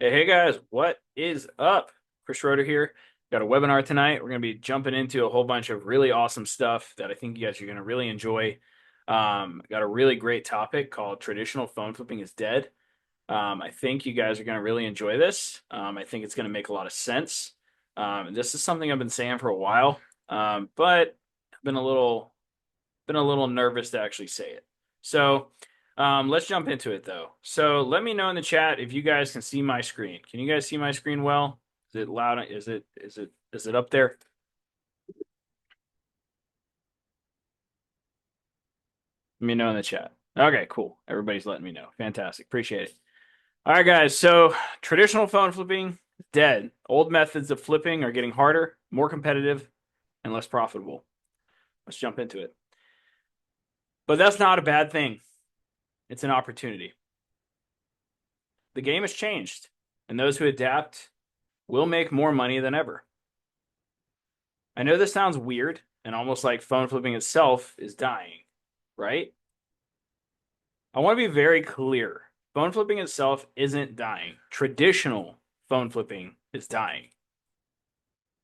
Hey guys, what is up? Chris Schroeder here. Got a webinar tonight. We're going to be jumping into a whole bunch of really awesome stuff that I think you guys are going to really enjoy. Got a really great topic called Traditional Phone Flipping is Dead. I think you guys are going to really enjoy this. I think it's going to make a lot of sense. This is something I've been saying for a while, but I've been a little nervous to actually say it. So let's jump into it though. So let me know in the chat if you guys can see my screen. Can you guys see my screen well? Is it loud? Is it up there? Let me know in the chat. Okay, cool. Everybody's letting me know. Fantastic. Appreciate it. All right, guys. So traditional phone flipping is dead. Old methods of flipping are getting harder, more competitive, and less profitable. Let's jump into it. But that's not a bad thing. It's an opportunity. The game has changed, and those who adapt will make more money than ever. I know this sounds weird and almost like phone flipping itself is dying, right? I want to be very clear. Phone flipping itself isn't dying. Traditional phone flipping is dying.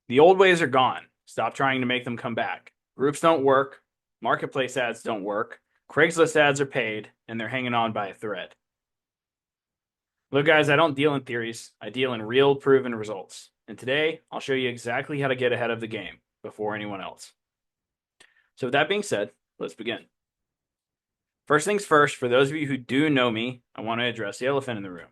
The old ways are gone. Stop trying to make them come back. Groups don't work. Marketplace ads don't work. Craigslist ads are paid, and they're hanging on by a thread. Look, guys, I don't deal in theories. I deal in real, proven results. And today, I'll show you exactly how to get ahead of the game before anyone else. So with that being said, let's begin. First things first, for those of you who do know me, I want to address the elephant in the room.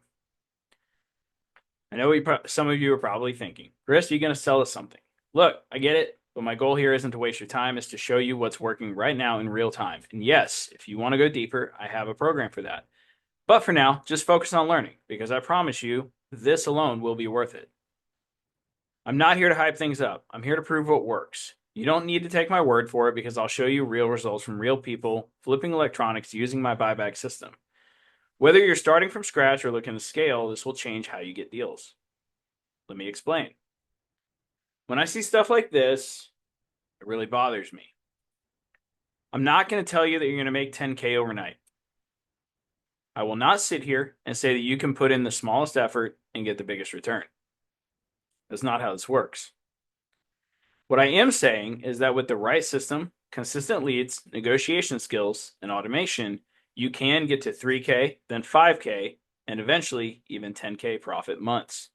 I know some of you are probably thinking, Chris, are you going to sell us something? Look, I get it, but my goal here isn't to waste your time. It's to show you what's working right now in real time. And yes, if you want to go deeper, I have a program for that. But for now, just focus on learning, because I promise you, this alone will be worth it. I'm not here to hype things up. I'm here to prove what works. You don't need to take my word for it, because I'll show you real results from real people flipping electronics using my buyback system. Whether you're starting from scratch or looking to scale, this will change how you get deals. Let me explain. When I see stuff like this, it really bothers me. I'm not going to tell you that you're going to make 10K overnight. I will not sit here and say that you can put in the smallest effort and get the biggest return. That's not how this works. What I am saying is that with the right system, consistent leads, negotiation skills, and automation, you can get to 3K, then 5K, and eventually even 10K profit months.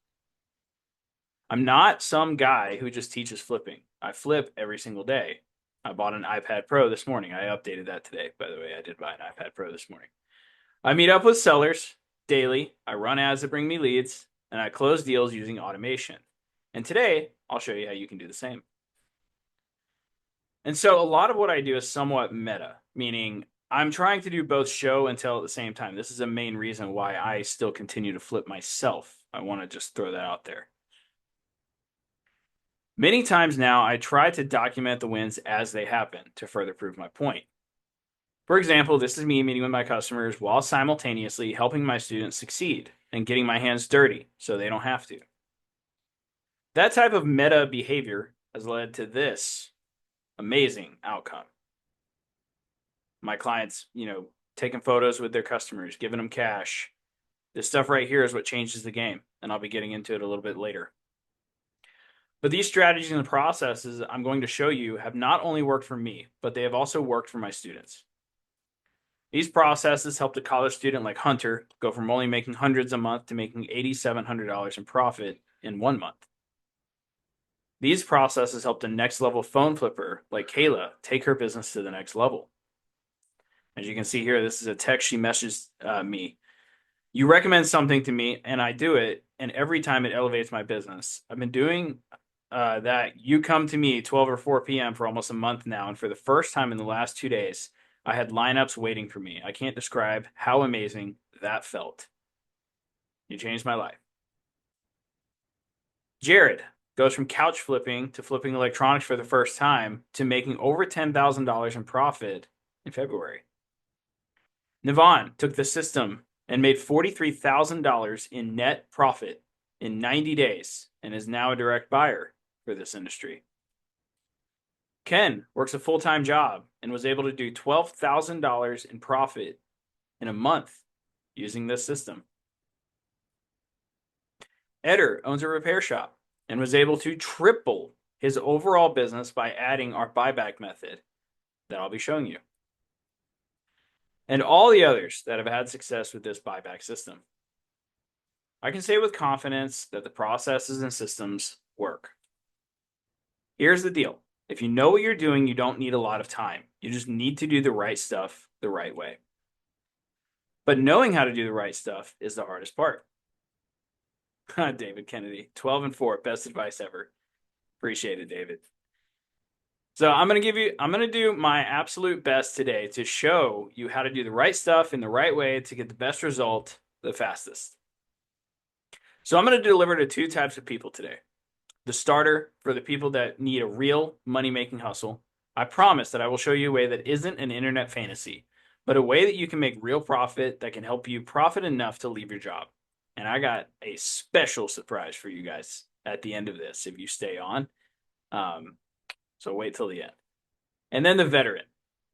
I'm not some guy who just teaches flipping. I flip every single day. I bought an iPad Pro this morning. I updated that today, by the way. I did buy an iPad Pro this morning. I meet up with sellers daily. I run ads that bring me leads, and I close deals using automation. And today, I'll show you how you can do the same. And so a lot of what I do is somewhat meta, meaning I'm trying to do both show and tell at the same time. This is a main reason why I still continue to flip myself. I want to just throw that out there. Many times now, I try to document the wins as they happen to further prove my point. For example, this is me meeting with my customers while simultaneously helping my students succeed and getting my hands dirty so they don't have to. That type of meta behavior has led to this amazing outcome. My clients, taking photos with their customers, giving them cash. This stuff right here is what changes the game, and I'll be getting into it a little bit later. But these strategies and processes I'm going to show you have not only worked for me, but they have also worked for my students. These processes helped a college student like Hunter go from only making hundreds a month to making $8,700 in profit in 1 month. These processes helped a next level phone flipper like Kayla take her business to the next level. As you can see here, this is a text she messaged me. You recommend something to me and I do it, and every time it elevates my business. I've been doing that. You come to me 12 or 4 p.m. for almost a month now, and for the first time in the last 2 days, I had lineups waiting for me. I can't describe how amazing that felt. You changed my life. Jared goes from couch flipping to flipping electronics for the first time to making over $10,000 in profit in February. Navon took the system and made $43,000 in net profit in 90 days and is now a direct buyer for this industry. Ken works a full-time job and was able to do $12,000 in profit in a month using this system. Eder owns a repair shop and was able to triple his overall business by adding our buyback method that I'll be showing you. And all the others that have had success with this buyback system. I can say with confidence that the processes and systems work. Here's the deal. If you know what you're doing, you don't need a lot of time. You just need to do the right stuff the right way. But knowing how to do the right stuff is the hardest part. David Kennedy, 12-4, best advice ever. Appreciate it, David. So I'm going to do my absolute best today to show you how to do the right stuff in the right way to get the best result the fastest. So I'm going to deliver to two types of people today. The starter, for the people that need a real money-making hustle. I promise that I will show you a way that isn't an internet fantasy, but a way that you can make real profit that can help you profit enough to leave your job. And I got a special surprise for you guys at the end of this if you stay on. So wait till the end. And then the veteran.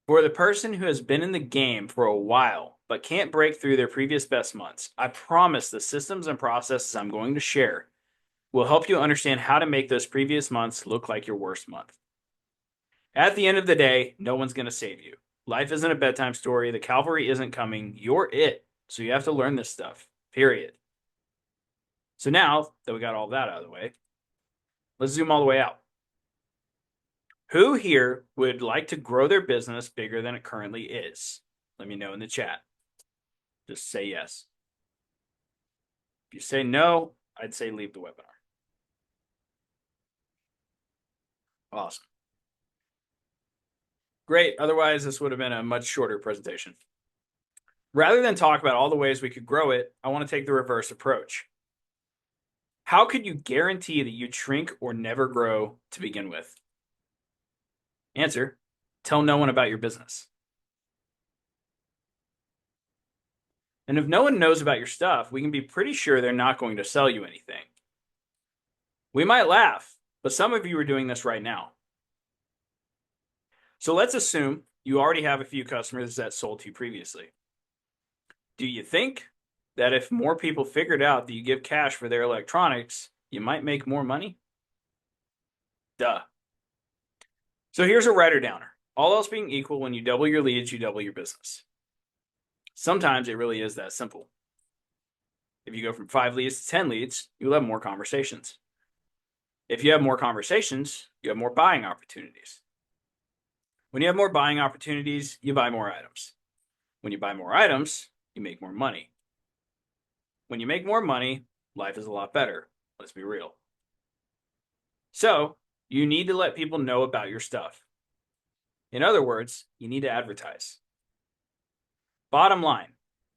For the person who has been in the game for a while but can't break through their previous best months, I promise the systems and processes I'm going to share will help you understand how to make those previous months look like your worst month. At the end of the day, no one's going to save you. Life isn't a bedtime story. The cavalry isn't coming. You're it. So you have to learn this stuff, period. So now that we got all that out of the way, let's zoom all the way out. Who here would like to grow their business bigger than it currently is? Let me know in the chat. Just say yes. If you say no, I'd say leave the webinar. Awesome. Great. Otherwise, this would have been a much shorter presentation. Rather than talk about all the ways we could grow it, I want to take the reverse approach. How could you guarantee that you'd shrink or never grow to begin with? Answer: tell no one about your business. And if no one knows about your stuff, we can be pretty sure they're not going to sell you anything. We might laugh, but some of you are doing this right now. So let's assume you already have a few customers that sold to you previously. Do you think that if more people figured out that you give cash for their electronics, you might make more money? Duh. So here's a writer downer. All else being equal, when you double your leads, you double your business. Sometimes it really is that simple. If you go from 5 leads to 10 leads, you'll have more conversations. If you have more conversations, you have more buying opportunities. When you have more buying opportunities, you buy more items. When you buy more items, you make more money. When you make more money, life is a lot better. Let's be real. So you need to let people know about your stuff. In other words, you need to advertise. Bottom line,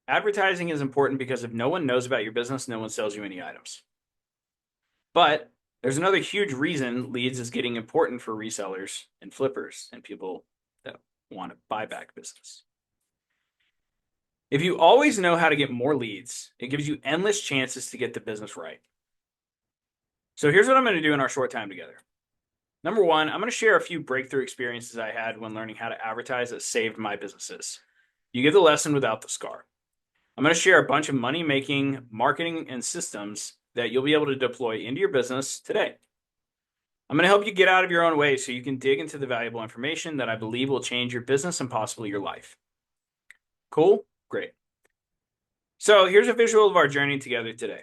advertising is important because if no one knows about your business, no one sells you any items. But there's another huge reason leads is getting important for resellers and flippers and people that want to buy back business. If you always know how to get more leads, it gives you endless chances to get the business right. So here's what I'm going to do in our short time together. Number one, I'm going to share a few breakthrough experiences I had when learning how to advertise that saved my businesses. You get the lesson without the scar. I'm going to share a bunch of money-making marketing and systems that you'll be able to deploy into your business today. I'm going to help you get out of your own way so you can dig into the valuable information that I believe will change your business and possibly your life. Cool? Great. So here's a visual of our journey together today.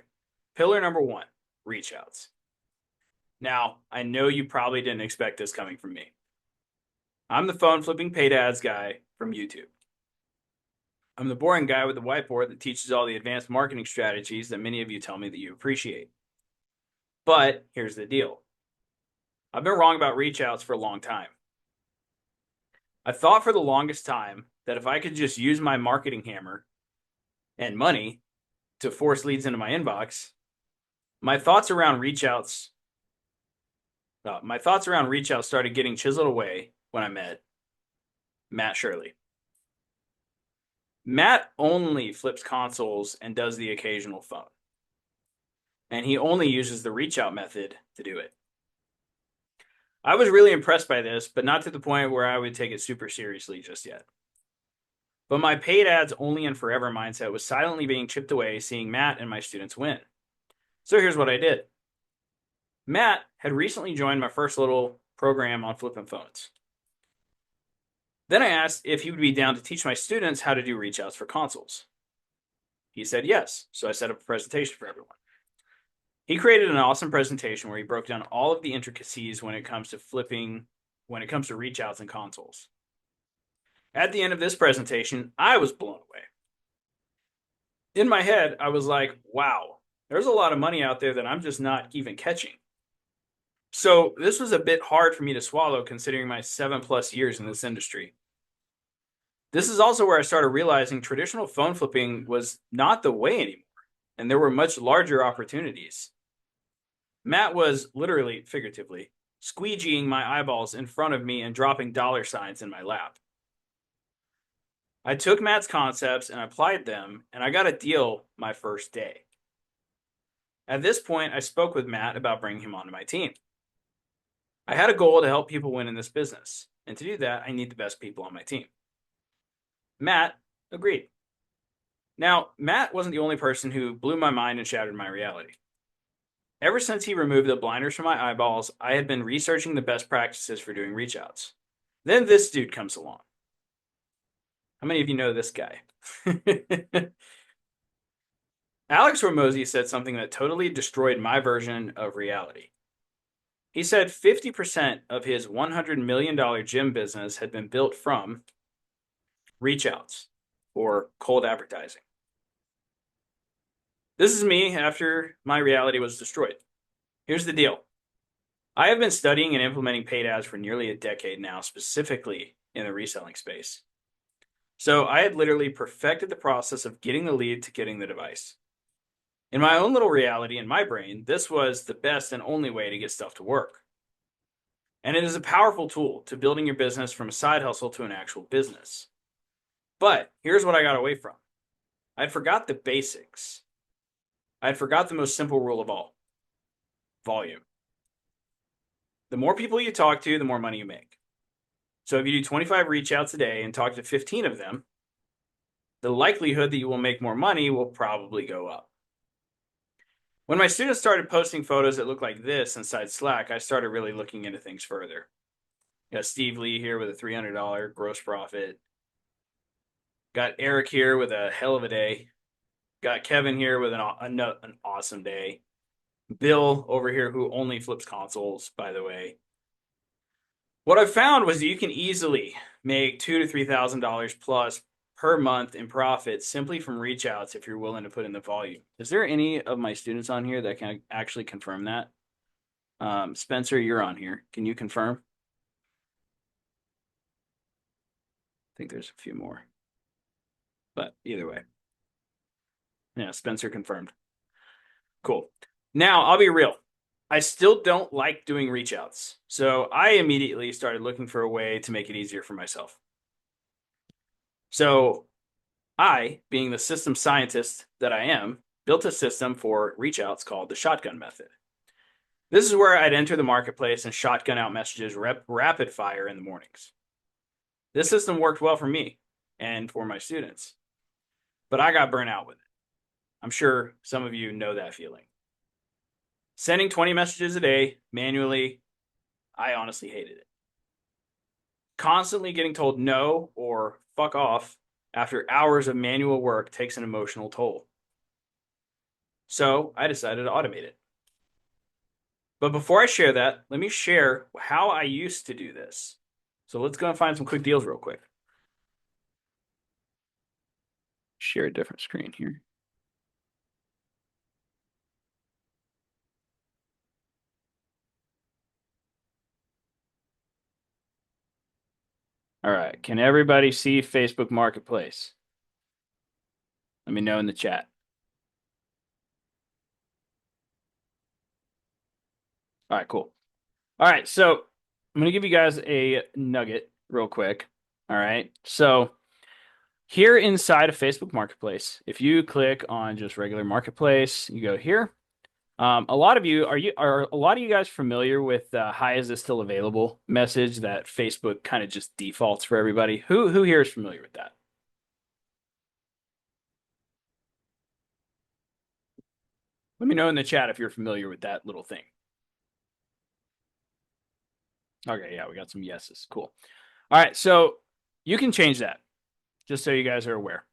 Pillar number one, reach outs. Now, I know you probably didn't expect this coming from me. I'm the phone flipping paid ads guy from YouTube. I'm the boring guy with the whiteboard that teaches all the advanced marketing strategies that many of you tell me that you appreciate. But here's the deal. I've been wrong about reach outs for a long time. I thought for the longest time that if I could just use my marketing hammer and money to force leads into my inbox, my thoughts around reach outs started getting chiseled away when I met Matt Shirley. Matt only flips consoles and does the occasional phone. And he only uses the reach out method to do it. I was really impressed by this, but not to the point where I would take it super seriously just yet. But my paid ads only and forever mindset was silently being chipped away, seeing Matt and my students win. So here's what I did. Matt had recently joined my first little program on flipping phones. Then I asked if he would be down to teach my students how to do reach outs for consoles. He said yes, so I set up a presentation for everyone. He created an awesome presentation where he broke down all of the intricacies when it comes to flipping, when it comes to reach outs and consoles. At the end of this presentation, I was blown away. In my head, I was like, wow, there's a lot of money out there that I'm just not even catching. So this was a bit hard for me to swallow considering my 7+ years in this industry. This is also where I started realizing traditional phone flipping was not the way anymore, and there were much larger opportunities. Matt was literally, figuratively, squeegeeing my eyeballs in front of me and dropping dollar signs in my lap. I took Matt's concepts and applied them, and I got a deal my first day. At this point, I spoke with Matt about bringing him onto my team. I had a goal to help people win in this business, and to do that, I need the best people on my team. Matt agreed. Now, Matt wasn't the only person who blew my mind and shattered my reality. Ever since he removed the blinders from my eyeballs, I had been researching the best practices for doing reach outs. Then this dude comes along. How many of you know this guy? Alex Ramosi said something that totally destroyed my version of reality. He said 50% of his $100 million gym business had been built from reach outs or cold advertising. This is me after my reality was destroyed. Here's the deal. I have been studying and implementing paid ads for nearly a decade now, specifically in the reselling space. So I had literally perfected the process of getting the lead to getting the device. In my own little reality in my brain, this was the best and only way to get stuff to work. And it is a powerful tool to building your business from a side hustle to an actual business. But here's what I got away from. I'd forgot the basics. I'd forgot the most simple rule of all. Volume. The more people you talk to, the more money you make. So if you do 25 reach outs a day and talk to 15 of them, the likelihood that you will make more money will probably go up. When my students started posting photos that look like this inside Slack, I started really looking into things further. Got Steve Lee here with a $300 gross profit. Got Eric here with a hell of a day. Got Kevin here with an awesome day. Bill over here who only flips consoles, by the way. What I found was that you can easily make $2,000 to $3,000 plus per month in profit simply from reach outs if you're willing to put in the volume. Is there any of my students on here that can actually confirm that? Spencer, you're on here. Can you confirm? I think there's a few more. But either way. Yeah, Spencer confirmed. Cool. Now, I'll be real. I still don't like doing reach outs. So I immediately started looking for a way to make it easier for myself. So I, being the system scientist that I am, built a system for reach outs called the shotgun method. This is where I'd enter the marketplace and shotgun out messages rapid fire in the mornings. This system worked well for me and for my students, but I got burnt out with it. I'm sure some of you know that feeling. Sending 20 messages a day manually, I honestly hated it. Constantly getting told no or fuck off after hours of manual work takes an emotional toll. So I decided to automate it. But before I share that, let me share how I used to do this. So let's go and find some quick deals real quick. Share a different screen here. All right. Can everybody see Facebook Marketplace? Let me know in the chat. All right, cool. All right, so I'm going to give you guys a nugget real quick. All right. So here inside of Facebook Marketplace, if you click on just regular Marketplace, you go here. A lot of you are a lot of you guys familiar with the "Hi, is this still available?" message that Facebook kind of just defaults for everybody? Who here is familiar with that? Let me know in the chat if you're familiar with that little thing. Okay, yeah, we got some yeses. Cool. All right, so you can change that, just so you guys are aware.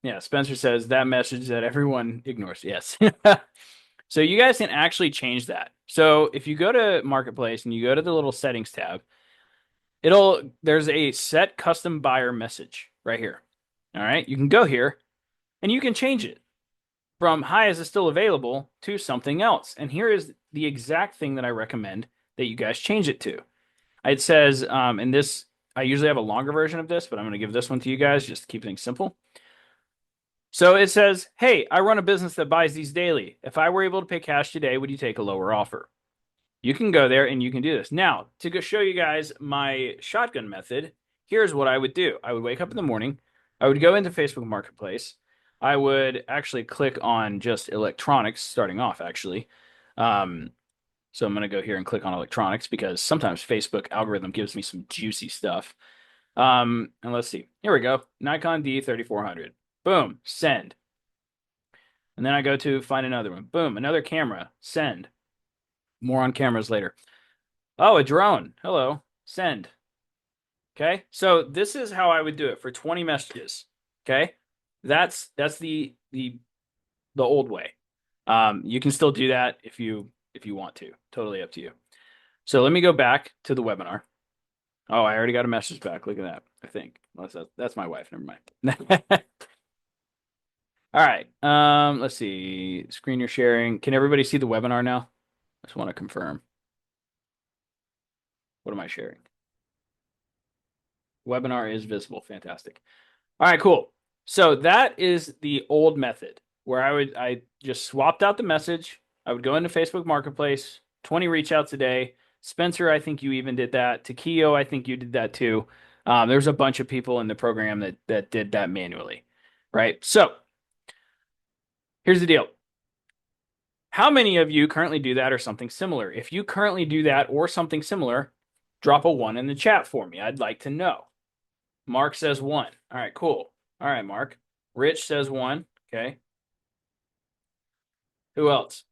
Yeah, Spencer says that message that everyone ignores. Yes. So you guys can actually change that. So if you go to Marketplace and you go to the little settings tab, there's a set custom buyer message right here. All right, you can go here and you can change it from hi, is it still available to something else. And here is the exact thing that I recommend that you guys change it to. It says, in this, I usually have a longer version of this, but I'm going to give this one to you guys just to keep things simple. So it says, hey, I run a business that buys these daily. If I were able to pay cash today, would you take a lower offer? You can go there and you can do this. Now, to go show you guys my shotgun method, here's what I would do. I would wake up in the morning. I would go into Facebook Marketplace. I would actually click on just electronics, starting off, actually. So I'm going to go here and click on electronics because sometimes Facebook algorithm gives me some juicy stuff. And let's see. Here we go. Nikon D3400. Boom. Send. And then I go to find another one. Boom. Another camera. Send. More on cameras later. Oh, a drone. Hello. Send. Okay. So this is how I would do it for 20 messages. Okay. That's the old way. You can still do that if you want to. Totally up to you. So let me go back to the webinar. Oh, I already got a message back. Look at that. I think that's my wife. Never mind. All right. Let's see. Screen you're sharing. Can everybody see the webinar now? I just want to confirm. What am I sharing? Webinar is visible. Fantastic. All right, cool. So that is the old method where I just swapped out the message. I would go into Facebook Marketplace, 20 reach outs a day. Spencer, I think you even did that. Takio, I think you did that too. There's a bunch of people in the program that did that manually, right? So here's the deal. How many of you currently do that or something similar? If you currently do that or something similar, drop a 1 in the chat for me. I'd like to know. Mark says 1. All right, cool. All right, Mark. Rich says 1. Okay. Who else?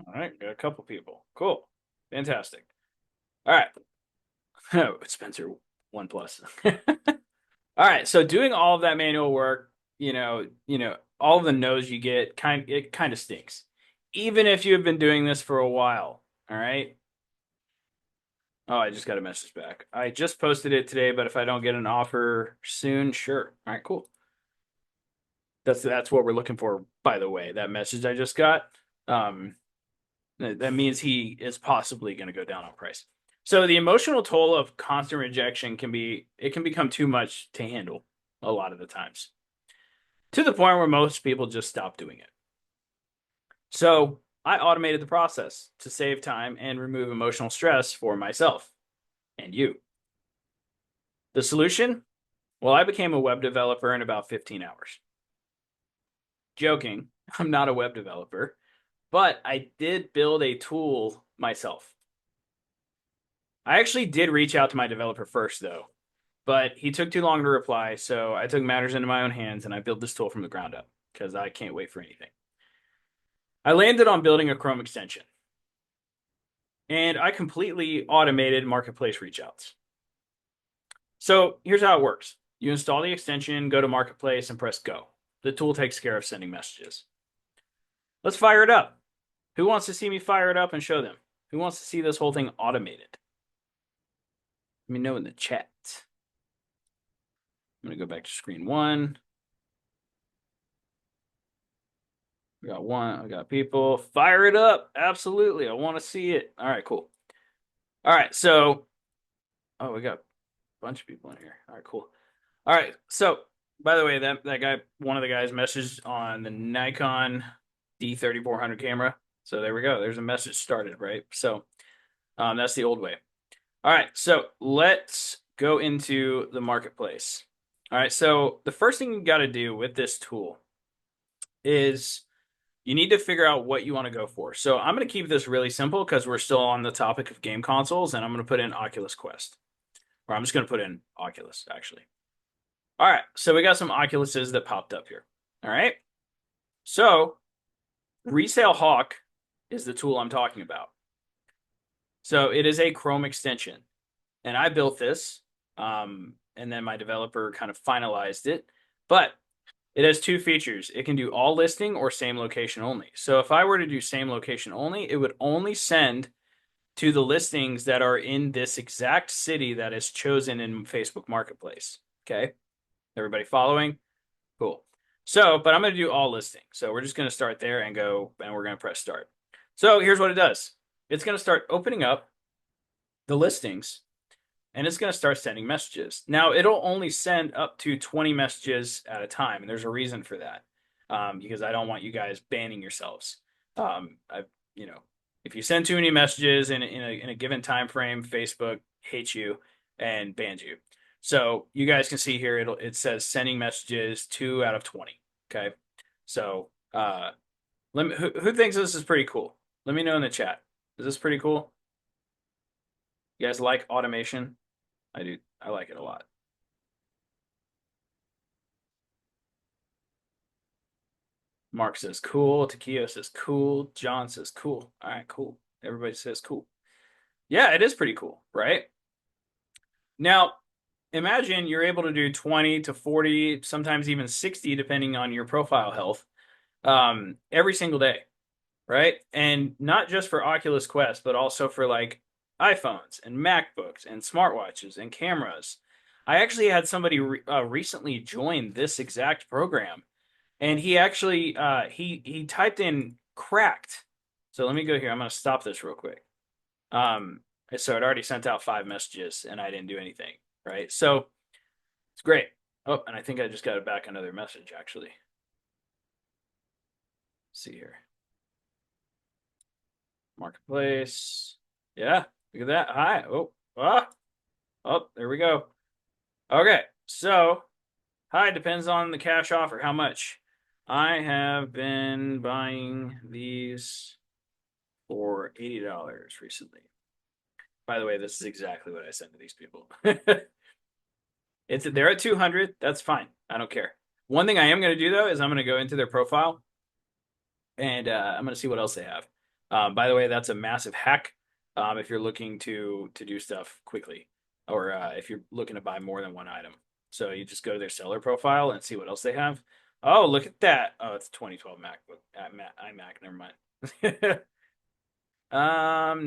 All right, got a couple people. Cool. Fantastic. All right. Spencer 1 plus. All right, so doing all of that manual work, all of the no's you get, it kind of stinks. Even if you have been doing this for a while, all right? Oh, I just got a message back. I just posted it today, but if I don't get an offer soon, sure. All right, cool. That's what we're looking for, by the way. That message I just got. That means he is possibly going to go down on price. So the emotional toll of constant rejection can become too much to handle a lot of the times, to the point where most people just stop doing it. So I automated the process to save time and remove emotional stress for myself and you. The solution? Well, I became a web developer in about 15 hours. Joking, I'm not a web developer, but I did build a tool myself. I actually did reach out to my developer first, though, but he took too long to reply, so I took matters into my own hands and I built this tool from the ground up because I can't wait for anything. I landed on building a Chrome extension, and I completely automated marketplace reach outs. So here's how it works. You install the extension, go to Marketplace, and press go. The tool takes care of sending messages. Let's fire it up. Who wants to see me fire it up and show them? Who wants to see this whole thing automated? Let me know in the chat. I'm going to go back to screen 1. We got 1. I got people. Fire it up. Absolutely. I want to see it. All right, cool. All right, so, we got a bunch of people in here. All right, cool. All right, so, by the way, that guy, one of the guys messaged on the Nikon D3400 camera. So there we go. There's a message started, right? So that's the old way. All right, so let's go into the marketplace. All right, so the first thing you got to do with this tool is you need to figure out what you want to go for. So I'm going to keep this really simple because we're still on the topic of game consoles, and I'm going to put in Oculus Quest. Or I'm just going to put in Oculus, actually. All right, so we got some Oculuses that popped up here. All right, so Resale Hawk is the tool I'm talking about. So it is a Chrome extension, and I built this, and then my developer kind of finalized it. But it has two features. It can do all listing or same location only. So if I were to do same location only, it would only send to the listings that are in this exact city that is chosen in Facebook Marketplace. Okay, everybody following? Cool. So, but I'm going to do all listings. So we're just going to start there and go, and we're going to press start. So here's what it does. It's going to start opening up the listings, and it's going to start sending messages. Now, it'll only send up to 20 messages at a time, and there's a reason for that, because I don't want you guys banning yourselves. I, you know, if you send too many messages in a given time frame, Facebook hates you and bans you. So you guys can see here, it says sending messages 2 out of 20. Okay, so who thinks this is pretty cool? Let me know in the chat. Is this pretty cool? You guys like automation? I do. I like it a lot. Mark says cool. Taquio says cool. John says cool. All right, cool. Everybody says cool. Yeah, it is pretty cool, right? Now, imagine you're able to do 20 to 40, sometimes even 60, depending on your profile health, every single day, right? And not just for Oculus Quest, but also for like iPhones and MacBooks and smartwatches and cameras. I actually had somebody recently join this exact program, and he actually he typed in cracked. So let me go here. I'm going to stop this real quick. So it already sent out 5 messages, and I didn't do anything, right? So it's great. Oh, and I think I just got back another message actually. Let's see here. Marketplace. Yeah, look at that. Hi. Oh, there we go. Okay, so hi, depends on the cash offer. How much? I have been buying these for $80 recently. By the way, this is exactly what I sent to these people. They're at 200. That's fine. I don't care. One thing I am going to do though is I'm going to go into their profile, and I'm going to see what else they have. By the way, that's a massive hack if you're looking to do stuff quickly, or if you're looking to buy more than one item. So you just go to their seller profile and see what else they have. Oh, look at that! Oh, it's 2012 MacBook, iMac. Never mind.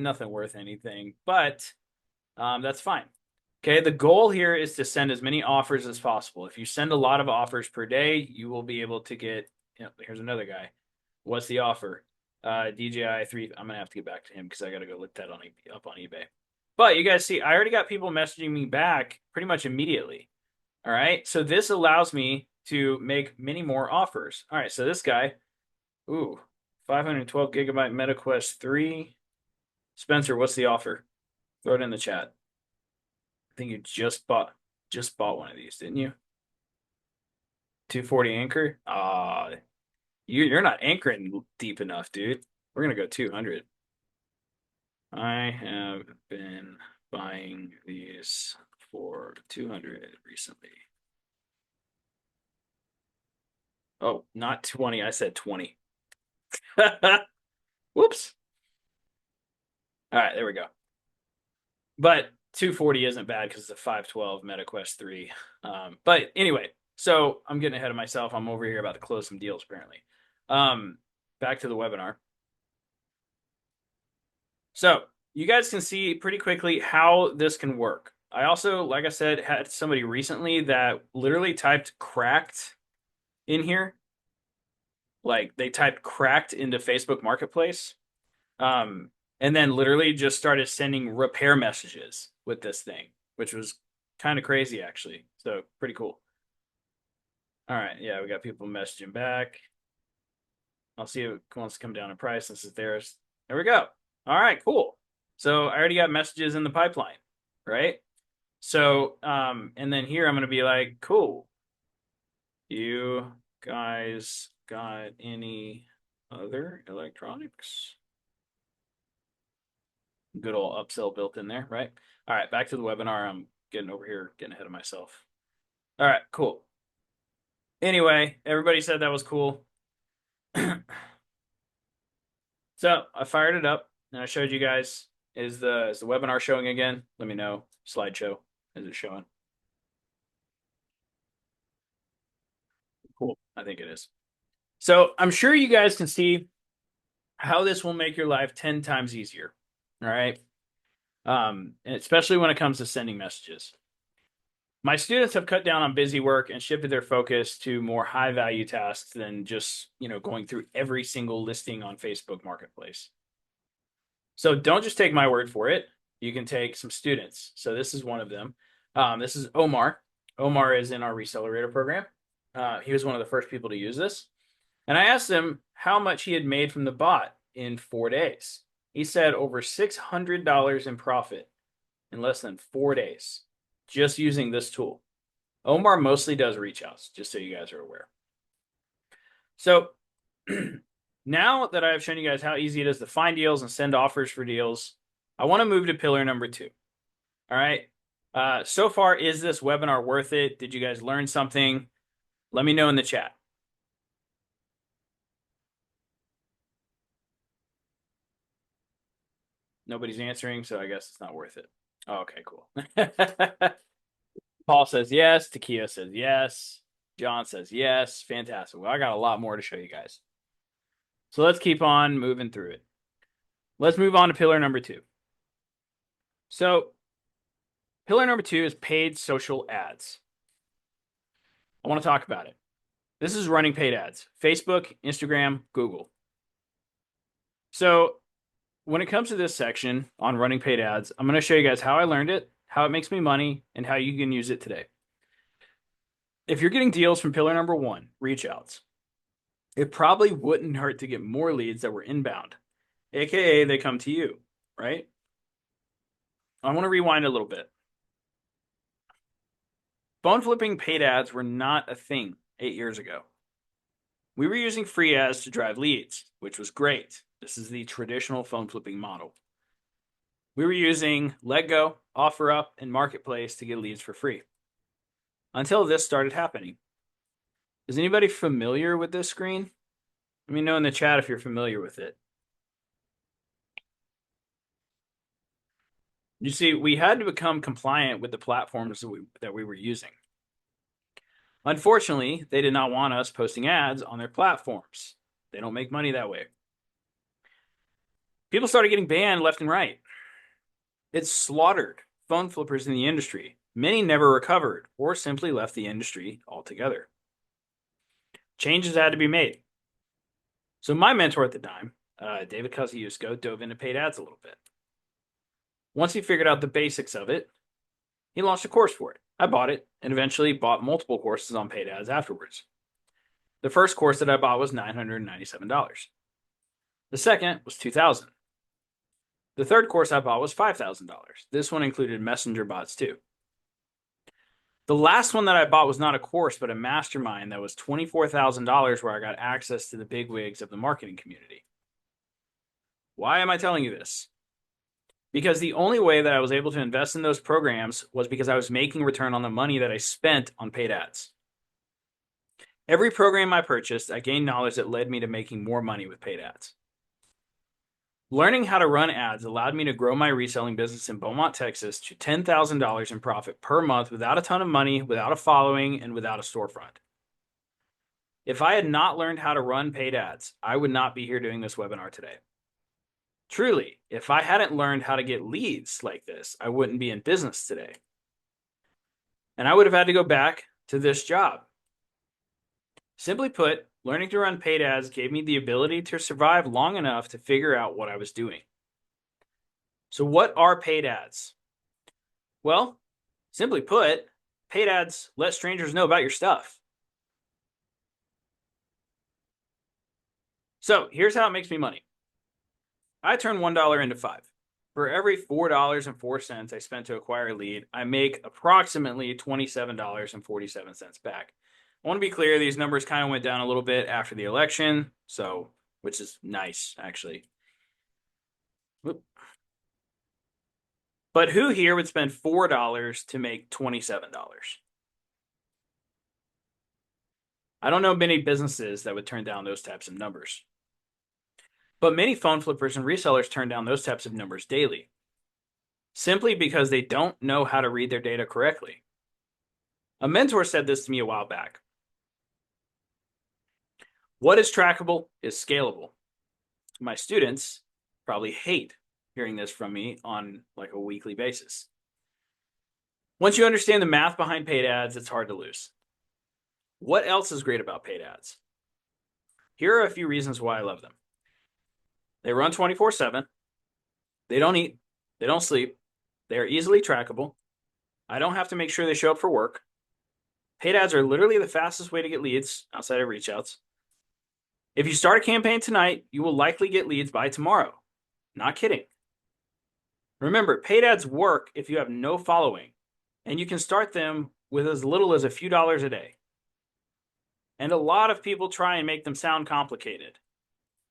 Nothing worth anything, but that's fine. Okay, the goal here is to send as many offers as possible. If you send a lot of offers per day, you will be able to get. Here's another guy. What's the offer? DJI 3. I'm gonna have to get back to him because I gotta go look that up on eBay. But you guys see, I already got people messaging me back pretty much immediately. All right, so this allows me to make many more offers. All right, so this guy, ooh, 512 gigabyte MetaQuest 3. Spencer, what's the offer? Throw it in the chat. I think you just bought one of these, didn't you? 240 anchor? You're not anchoring deep enough, dude. We're gonna go 200. I have been buying these for 200 recently. Oh, not 20. I said 20. Whoops. All right, there we go. But 240 isn't bad because it's a 512 MetaQuest 3. But anyway, so I'm getting ahead of myself. I'm over here about to close some deals apparently. Back to the webinar. So you guys can see pretty quickly how this can work. I also, like I said, had somebody recently that literally typed cracked in here. Like they typed cracked into Facebook Marketplace. And then literally just started sending repair messages with this thing, which was kind of crazy actually. So pretty cool. All right, yeah, we got people messaging back. I'll see if it wants to come down in price. This is theirs. There we go. All right, cool. So I already got messages in the pipeline, right? So, and then here I'm going to be like, cool. You guys got any other electronics? Good old upsell built in there, right? All right, back to the webinar. I'm getting over here, getting ahead of myself. All right, cool. Anyway, everybody said that was cool. So I fired it up and I showed you guys. Is the webinar showing again? Let me know. Slideshow. Is it showing? Cool. I think it is. So I'm sure you guys can see how this will make your life 10 times easier. All right. Especially when it comes to sending messages. My students have cut down on busy work and shifted their focus to more high value tasks than just, going through every single listing on Facebook Marketplace. So don't just take my word for it. You can take some students. So this is one of them. This is Omar. Omar is in our Recelerator program. He was one of the first people to use this. And I asked him how much he had made from the bot in 4 days. He said over $600 in profit in less than 4 days just using this tool. Omar mostly does reach outs, just so you guys are aware. So now that I've shown you guys how easy it is to find deals and send offers for deals, I want to move to pillar number 2. All right. So far, is this webinar worth it? Did you guys learn something? Let me know in the chat. Nobody's answering, so I guess it's not worth it. Oh, okay, cool. Paul says yes. Takia says yes. John says yes. Fantastic. Well, I got a lot more to show you guys. So let's keep on moving through it. Let's move on to pillar number 2. So pillar number 2 is paid social ads. I want to talk about it. This is running paid ads. Facebook, Instagram, Google. So when it comes to this section on running paid ads, I'm going to show you guys how I learned it, how it makes me money, and how you can use it today. If you're getting deals from pillar number 1, reach outs, it probably wouldn't hurt to get more leads that were inbound, aka they come to you, right? I want to rewind a little bit. Phone flipping paid ads were not a thing 8 years ago. We were using free ads to drive leads, which was great. This is the traditional phone flipping model. We were using Let Go, OfferUp, and Marketplace to get leads for free. Until this started happening. Is anybody familiar with this screen? Let me know in the chat if you're familiar with it. You see, we had to become compliant with the platforms that we were using. Unfortunately, they did not want us posting ads on their platforms. They don't make money that way. People started getting banned left and right. It slaughtered phone flippers in the industry. Many never recovered or simply left the industry altogether. Changes had to be made. So my mentor at the time, David Kosciuszko, dove into paid ads a little bit. Once he figured out the basics of it, he launched a course for it. I bought it and eventually bought multiple courses on paid ads afterwards. The first course that I bought was $997. The second was $2,000. The third course I bought was $5,000. This one included messenger bots too. The last one that I bought was not a course, but a mastermind that was $24,000 where I got access to the bigwigs of the marketing community. Why am I telling you this? Because the only way that I was able to invest in those programs was because I was making return on the money that I spent on paid ads. Every program I purchased, I gained knowledge that led me to making more money with paid ads. Learning how to run ads allowed me to grow my reselling business in Beaumont, Texas to $10,000 in profit per month without a ton of money, without a following, and without a storefront. If I had not learned how to run paid ads, I would not be here doing this webinar today. Truly, if I hadn't learned how to get leads like this, I wouldn't be in business today. And I would have had to go back to this job. Simply put, learning to run paid ads gave me the ability to survive long enough to figure out what I was doing. So what are paid ads? Well, simply put, paid ads let strangers know about your stuff. So here's how it makes me money. I turn $1 into 5. For every $4.04 I spent to acquire a lead, I make approximately $27.47 back. I want to be clear, these numbers kind of went down a little bit after the election, so which is nice, actually. Whoop. But who here would spend $4 to make $27? I don't know many businesses that would turn down those types of numbers. But many phone flippers and resellers turn down those types of numbers daily, simply because they don't know how to read their data correctly. A mentor said this to me a while back. What is trackable is scalable. My students probably hate hearing this from me on like a weekly basis. Once you understand the math behind paid ads, it's hard to lose. What else is great about paid ads? Here are a few reasons why I love them. They run 24/7. They don't eat. They don't sleep. They are easily trackable. I don't have to make sure they show up for work. Paid ads are literally the fastest way to get leads outside of reach outs. If you start a campaign tonight, you will likely get leads by tomorrow. Not kidding. Remember, paid ads work if you have no following, and you can start them with as little as a few dollars a day. And a lot of people try and make them sound complicated.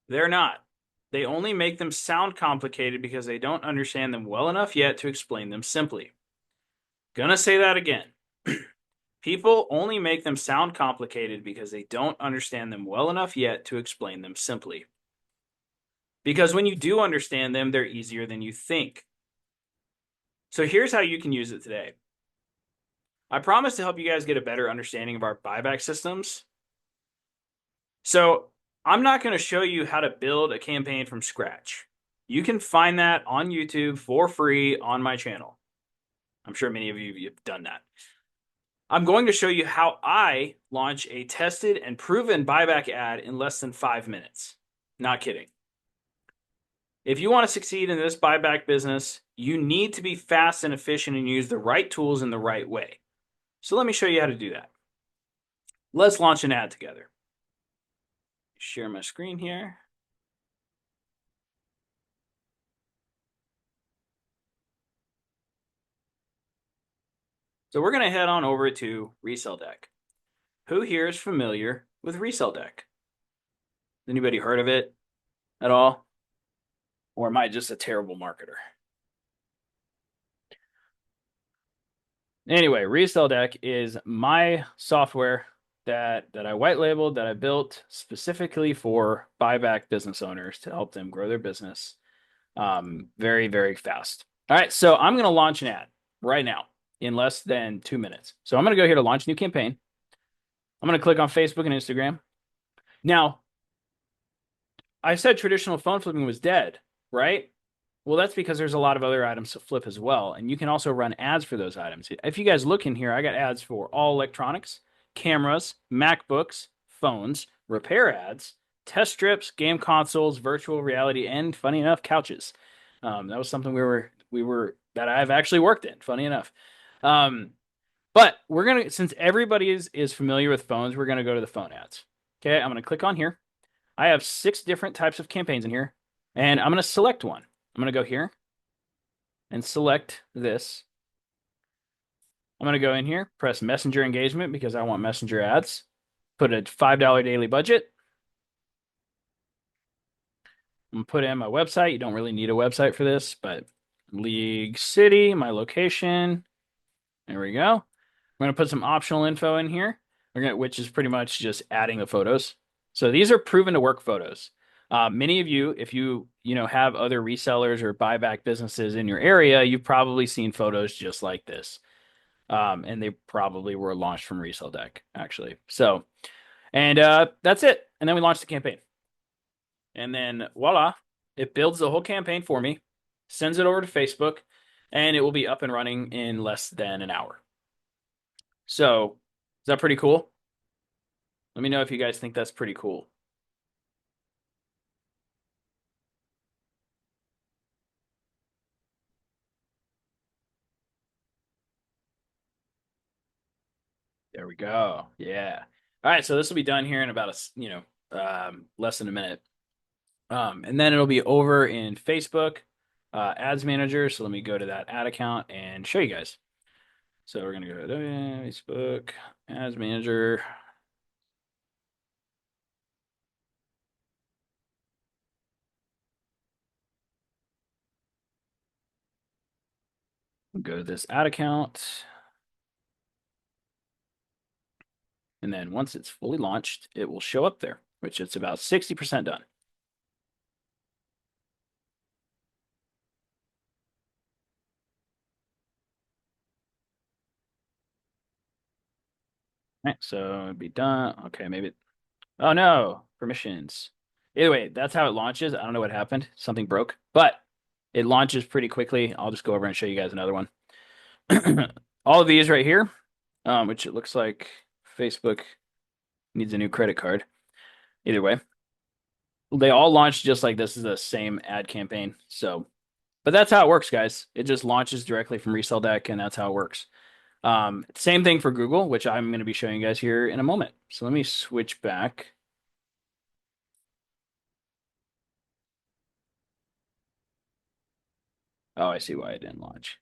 They're not. They only make them sound complicated because they don't understand them well enough yet to explain them simply. Gonna say that again. People only make them sound complicated because they don't understand them well enough yet to explain them simply. Because when you do understand them, they're easier than you think. So here's how you can use it today. I promise to help you guys get a better understanding of our buyback systems. So I'm not going to show you how to build a campaign from scratch. You can find that on YouTube for free on my channel. I'm sure many of you have done that. I'm going to show you how I launch a tested and proven buyback ad in less than 5 minutes. Not kidding. If you want to succeed in this buyback business, you need to be fast and efficient and use the right tools in the right way. So let me show you how to do that. Let's launch an ad together. Share my screen here. So we're going to head on over to Resell Deck. Who here is familiar with Resell Deck? Anybody heard of it at all? Or am I just a terrible marketer? Anyway, Resell Deck is my software that I white labeled, that I built specifically for buyback business owners to help them grow their business very, very fast. All right, so I'm going to launch an ad right now in less than 2 minutes. So I'm going to go here to launch new campaign. I'm going to click on Facebook and Instagram. Now, I said traditional phone flipping was dead, right? Well, that's because there's a lot of other items to flip as well. And you can also run ads for those items. If you guys look in here, I got ads for all electronics, cameras, MacBooks, phones, repair ads, test strips, game consoles, virtual reality, and funny enough, couches. That was something that I've actually worked in, funny enough. But we're gonna, since everybody is familiar with phones, we're gonna go to the phone ads. Okay, I'm gonna click on here. I have 6 different types of campaigns in here, and I'm gonna select one. I'm going to go here and select this. I'm going to go in here, press Messenger Engagement because I want Messenger ads. Put a $5 daily budget. I'm going to put in my website. You don't really need a website for this, but League City, my location. There we go. I'm going to put some optional info in here, which is pretty much just adding the photos. So these are proven to work photos. Many of you, if you have other resellers or buyback businesses in your area, you've probably seen photos just like this. And they probably were launched from Resell Deck, actually. So, and that's it. And then we launched the campaign. And then voila, it builds the whole campaign for me, sends it over to Facebook, and it will be up and running in less than an hour. So, is that pretty cool? Let me know if you guys think that's pretty cool. There we go. Yeah. All right. So this will be done here in about less than a minute. And then it'll be over in Facebook Ads Manager. So let me go to that ad account and show you guys. So we're gonna go to Facebook Ads Manager. Go to this ad account. And then once it's fully launched, it will show up there, which it's about 60% done. All right, so it'd be done. Okay, maybe. Oh no, permissions. Either way, that's how it launches. I don't know what happened. Something broke, but it launches pretty quickly. I'll just go over and show you guys another one. All of these right here, which it looks like Facebook needs a new credit card. Either way, they all launch just like this is the same ad campaign. So, but that's how it works, guys. It just launches directly from Resell Deck, and that's how it works. Same thing for Google, which I'm going to be showing you guys here in a moment. So let me switch back. Oh, I see why it didn't launch.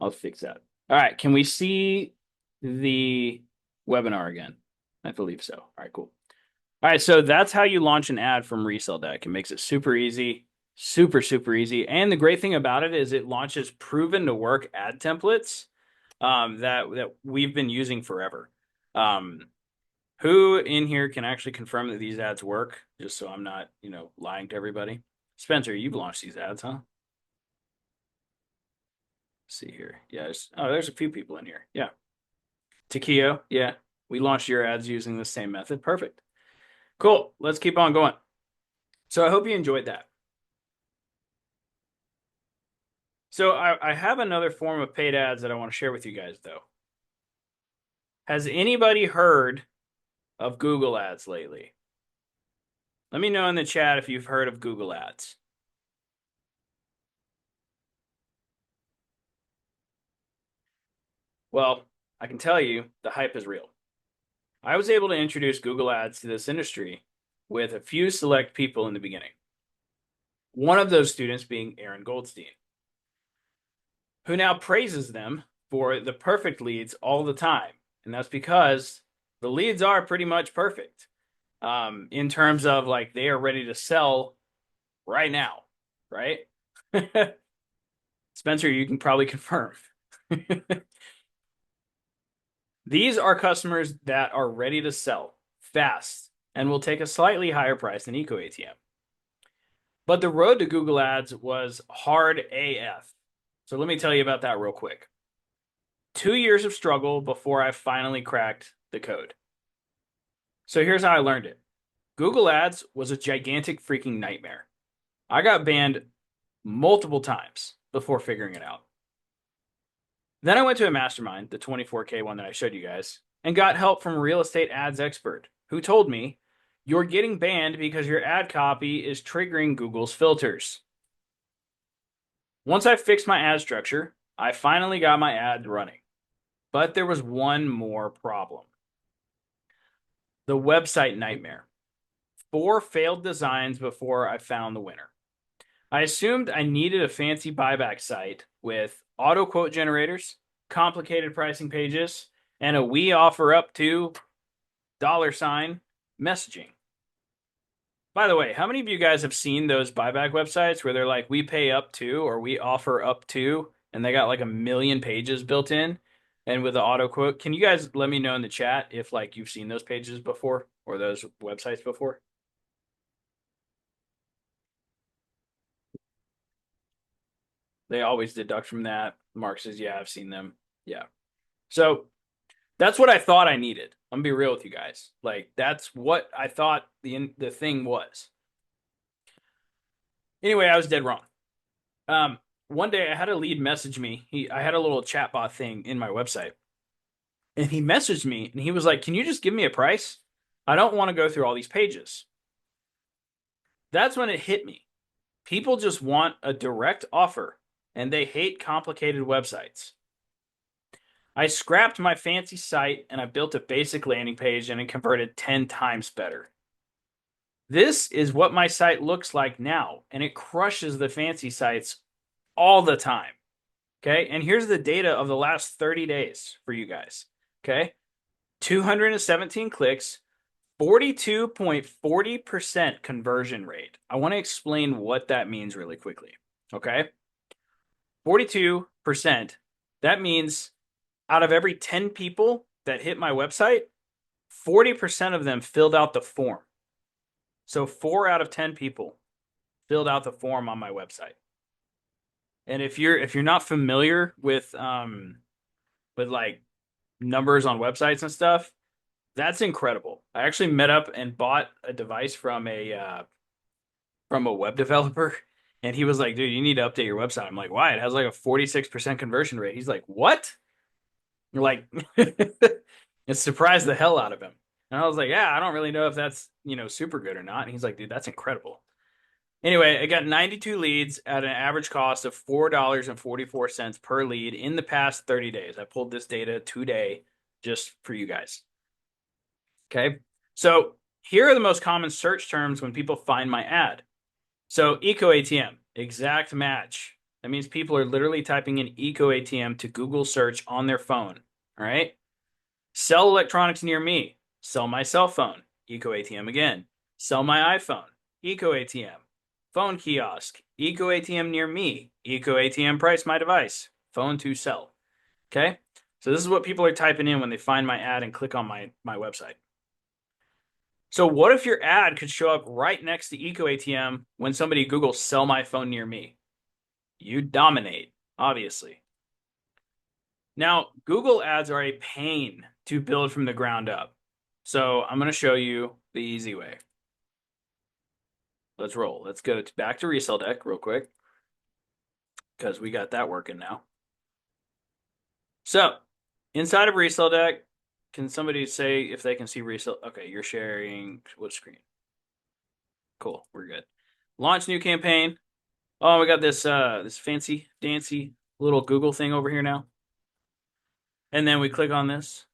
I'll fix that. All right, can we see the webinar again? I believe so. All right, cool. All right, so that's how you launch an ad from Resell Deck. It makes it super easy, super easy. And the great thing about it is it launches proven to work ad templates that we've been using forever. Who in here can actually confirm that these ads work? Just so I'm not, lying to everybody. Spencer, you've launched these ads, huh? Let's see here. Yeah, there's a few people in here. Yeah. Takio, yeah. We launched your ads using the same method. Perfect. Cool. Let's keep on going. So I hope you enjoyed that. So I have another form of paid ads that I want to share with you guys, though. Has anybody heard of Google ads lately? Let me know in the chat if you've heard of Google ads. Well, I can tell you the hype is real. I was able to introduce Google ads to this industry with a few select people in the beginning. One of those students being Aaron Goldstein, who now praises them for the perfect leads all the time. And that's because the leads are pretty much perfect in terms of like they are ready to sell right now, right? Spencer, you can probably confirm. These are customers that are ready to sell fast and will take a slightly higher price than EcoATM. But the road to Google Ads was hard AF. So let me tell you about that real quick. 2 years of struggle before I finally cracked the code. So here's how I learned it. Google Ads was a gigantic freaking nightmare. I got banned multiple times before figuring it out. Then I went to a mastermind, the 24K one that I showed you guys, and got help from a real estate ads expert who told me, you're getting banned because your ad copy is triggering Google's filters. Once I fixed my ad structure, I finally got my ad running. But there was one more problem. The website nightmare. 4 failed designs before I found the winner. I assumed I needed a fancy buyback site with auto quote generators, complicated pricing pages, and a we offer up to $ messaging. By the way, how many of you guys have seen those buyback websites where they're like, we pay up to, or we offer up to, and they got like a million pages built in and with the auto quote? Can you guys let me know in the chat if like you've seen those pages before or those websites before? They always deduct from that. Mark says, yeah, I've seen them. Yeah. So that's what I thought I needed. I'm gonna be real with you guys. Like that's what I thought the thing was. Anyway, I was dead wrong. One day I had a lead message me. I had a little chatbot thing in my website, and he messaged me and he was like, "Can you just give me a price? I don't want to go through all these pages." That's when it hit me. People just want a direct offer, and they hate complicated websites. I scrapped my fancy site and I built a basic landing page and it converted 10 times better. This is what my site looks like now, and it crushes the fancy sites all the time. Okay, and here's the data of the last 30 days for you guys. Okay, 217 clicks, 42.40% conversion rate. I want to explain what that means really quickly. Okay, 42%. That means out of every 10 people that hit my website, 40% of them filled out the form. So 4 out of 10 people filled out the form on my website. And if you're not familiar with like numbers on websites and stuff, that's incredible. I actually met up and bought a device from a web developer, and he was like, "Dude, you need to update your website." I'm like, "Why? It has like a 46% conversion rate." He's like, "What?" You're like, it surprised the hell out of him. And I was like, "Yeah, I don't really know if that's, super good or not." And he's like, "Dude, that's incredible." Anyway, I got 92 leads at an average cost of $4.44 per lead in the past 30 days. I pulled this data today just for you guys. Okay. So here are the most common search terms when people find my ad. So Eco ATM, exact match. That means people are literally typing in Eco ATM to Google search on their phone. All right. Sell electronics near me. Sell my cell phone. Eco ATM again. Sell my iPhone. Eco ATM. Phone kiosk. Eco ATM near me. Eco ATM price my device. Phone to sell. Okay. So this is what people are typing in when they find my ad and click on my website. So what if your ad could show up right next to Eco ATM when somebody Googles sell my phone near me? You dominate, obviously. Now, Google ads are a pain to build from the ground up. So I'm going to show you the easy way. Let's roll. Let's go back to Resell Deck real quick because we got that working now. So inside of Resell Deck, can somebody say if they can see Resell? Okay, you're sharing what screen? Cool, we're good. Launch new campaign. Oh, we got this fancy dancy little Google thing over here now. And then we click on this.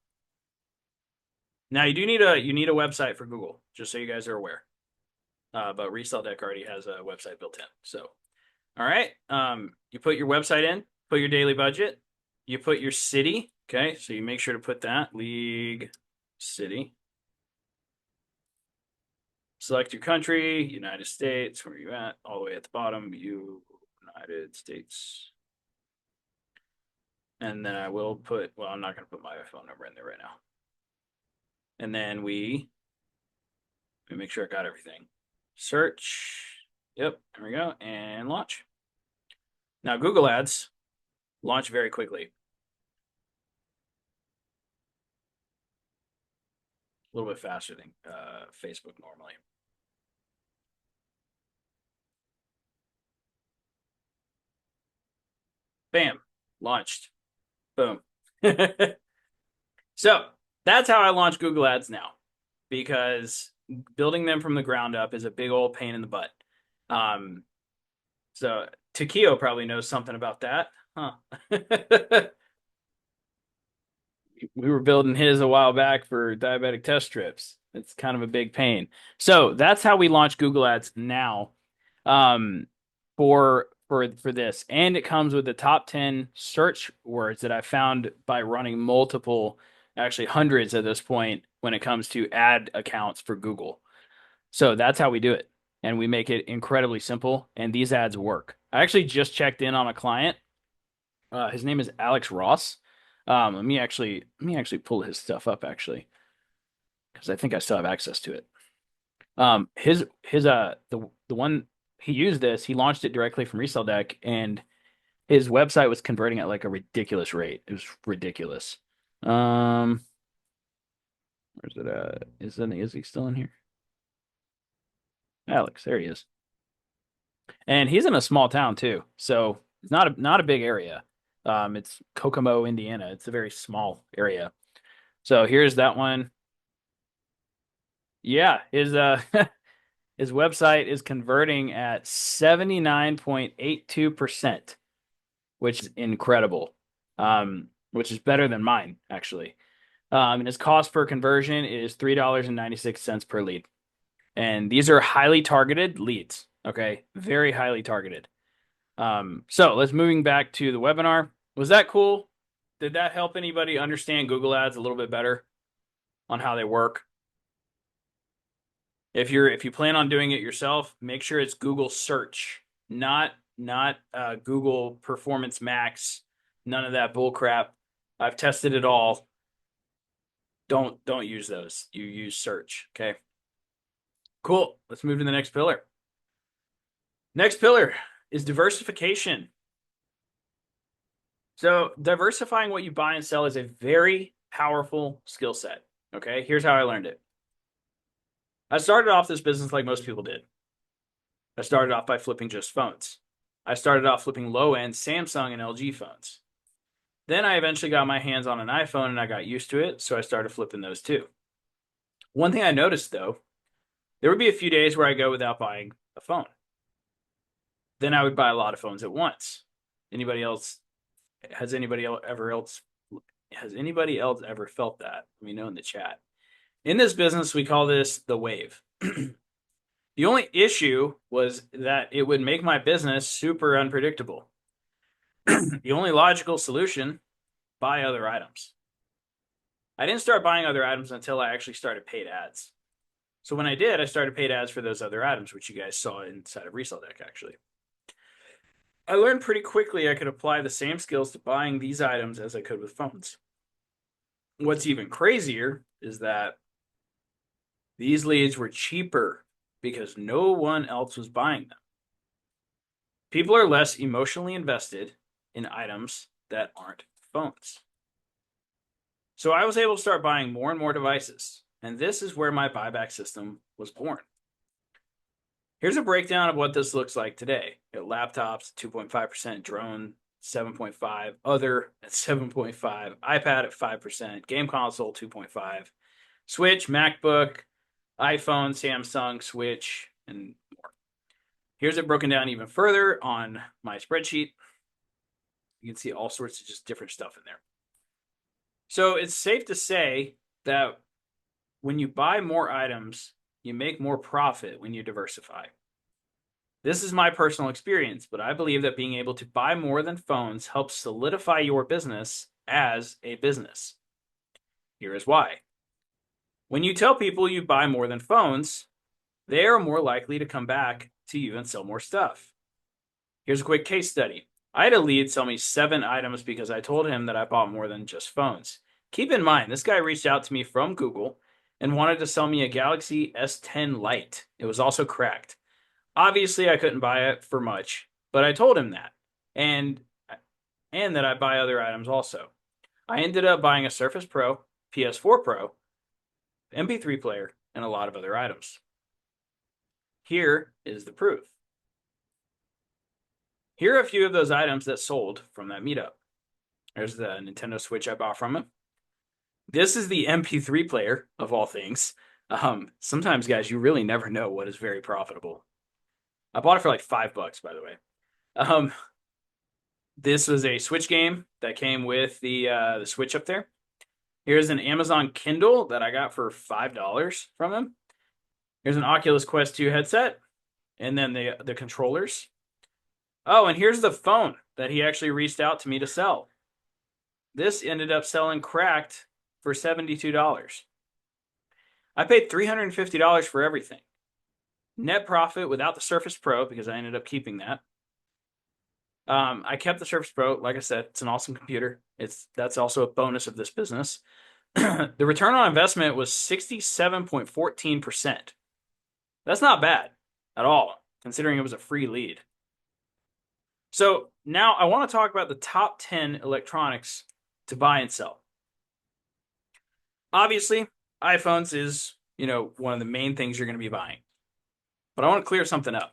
Now you need a website for Google, just so you guys are aware. But Resell Deck already has a website built in. So, all right, you put your website in, put your daily budget, you put your city. Okay, so you make sure to put that league city. Select your country, United States. Where are you at? All the way at the bottom, United States. And then I will put, well, I'm not going to put my phone number in there right now. And then we make sure I got everything. Search. Yep, there we go. And launch. Now, Google Ads launch very quickly. A little bit faster than Facebook normally. Bam, launched. Boom. So that's how I launch Google Ads now, because building them from the ground up is a big old pain in the butt. So Takio probably knows something about that, huh? We were building his a while back for diabetic test strips. It's kind of a big pain. So that's how we launch Google Ads now, um, for this, and it comes with the top 10 search words that I found by running multiple, actually hundreds at this point, when it comes to ad accounts for Google. So that's how we do it, and we make it incredibly simple. And these ads work. I actually just checked in on a client. His name is Alex Ross. Let me actually pull his stuff up actually, because I think I still have access to it. The one he used this, he launched it directly from Resell Deck, and his website was converting at like a ridiculous rate. It was ridiculous. Where's it at? Is he still in here? Alex, there he is. And he's in a small town too, so it's not a big area. It's Kokomo, Indiana. It's a very small area. So here's that one. Yeah, his his website is converting at 79.82%, which is incredible. Which is better than mine, actually. And his cost per conversion is $3.96 per lead. And these are highly targeted leads. Okay, very highly targeted. So let's moving back to the webinar. Was that cool? Did that help anybody understand Google Ads a little bit better on how they work? If you plan on doing it yourself, make sure it's Google search, not Google Performance Max, none of that bull crap. I've tested it all. Don't use those. You use search. Okay. Cool. Let's move to the next pillar. Next pillar is diversification. So diversifying what you buy and sell is a very powerful skill set. Okay. Here's how I learned it. I started off this business like most people did. I started off by flipping just phones. I started off flipping low-end Samsung and LG phones. Then I eventually got my hands on an iPhone and I got used to it, so I started flipping those too. One thing I noticed though, there would be a few days where I go without buying a phone. Then I would buy a lot of phones at once. Anybody else has anybody else ever felt that? Let me know in the chat. In this business, we call this the wave. The only issue was that it would make my business super unpredictable. The only logical solution, buy other items. I didn't start buying other items until I actually started paid ads. So when I did, I started paid ads for those other items, which you guys saw inside of Resale Deck, actually. I learned pretty quickly I could apply the same skills to buying these items as I could with phones. What's even crazier is that these leads were cheaper because no one else was buying them. People are less emotionally invested in items that aren't phones. So I was able to start buying more and more devices, and this is where my buyback system was born. Here's a breakdown of what this looks like today. Laptops, 2.5%, drone, 7.5%, other at 7.5%, iPad at 5%, game console, 2.5%, Switch, MacBook, iPhone, Samsung, Switch, and more. Here's it broken down even further on my spreadsheet. You can see all sorts of just different stuff in there. So it's safe to say that when you buy more items, you make more profit when you diversify. This is my personal experience, but I believe that being able to buy more than phones helps solidify your business as a business. Here is why. When you tell people you buy more than phones, they are more likely to come back to you and sell more stuff. Here's a quick case study. I had a lead sell me 7 items because I told him that I bought more than just phones. Keep in mind, this guy reached out to me from Google and wanted to sell me a Galaxy S10 Lite. It was also cracked. Obviously, I couldn't buy it for much, but I told him that, and that I buy other items also. I ended up buying a Surface Pro, PS4 Pro, MP3 player, and a lot of other items. Here is the proof. Here are a few of those items that sold from that meetup. There's the Nintendo Switch I bought from him. This is the MP3 player, of all things. Sometimes, guys, you really never know what is very profitable. I bought it for like $5, by the way. This was a Switch game that came with the Switch up there. Here's an Amazon Kindle that I got for $5 from him. Here's an Oculus Quest 2 headset, and then the controllers. Oh, and here's the phone that he actually reached out to me to sell. This ended up selling cracked for $72. I paid $350 for everything. Net profit without the Surface Pro, because I ended up keeping that. I kept the Surface Pro. Like I said, it's an awesome computer. That's also a bonus of this business. The return on investment was 67.14%. That's not bad at all, considering it was a free lead. So now I want to talk about the top 10 electronics to buy and sell. Obviously, iPhones is, one of the main things you're going to be buying. But I want to clear something up.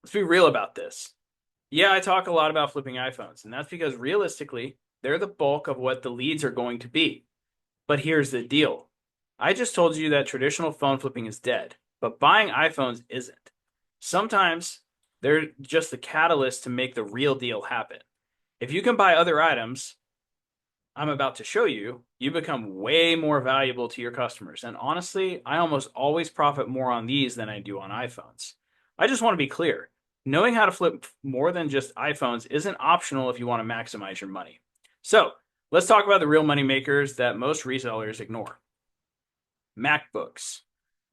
Let's be real about this. Yeah, I talk a lot about flipping iPhones, and that's because realistically, they're the bulk of what the leads are going to be. But here's the deal. I just told you that traditional phone flipping is dead, but buying iPhones isn't. Sometimes they're just the catalyst to make the real deal happen. If you can buy other items, I'm about to show you, you become way more valuable to your customers. And honestly, I almost always profit more on these than I do on iPhones. I just want to be clear. Knowing how to flip more than just iPhones isn't optional if you want to maximize your money. So let's talk about the real money makers that most resellers ignore. MacBooks.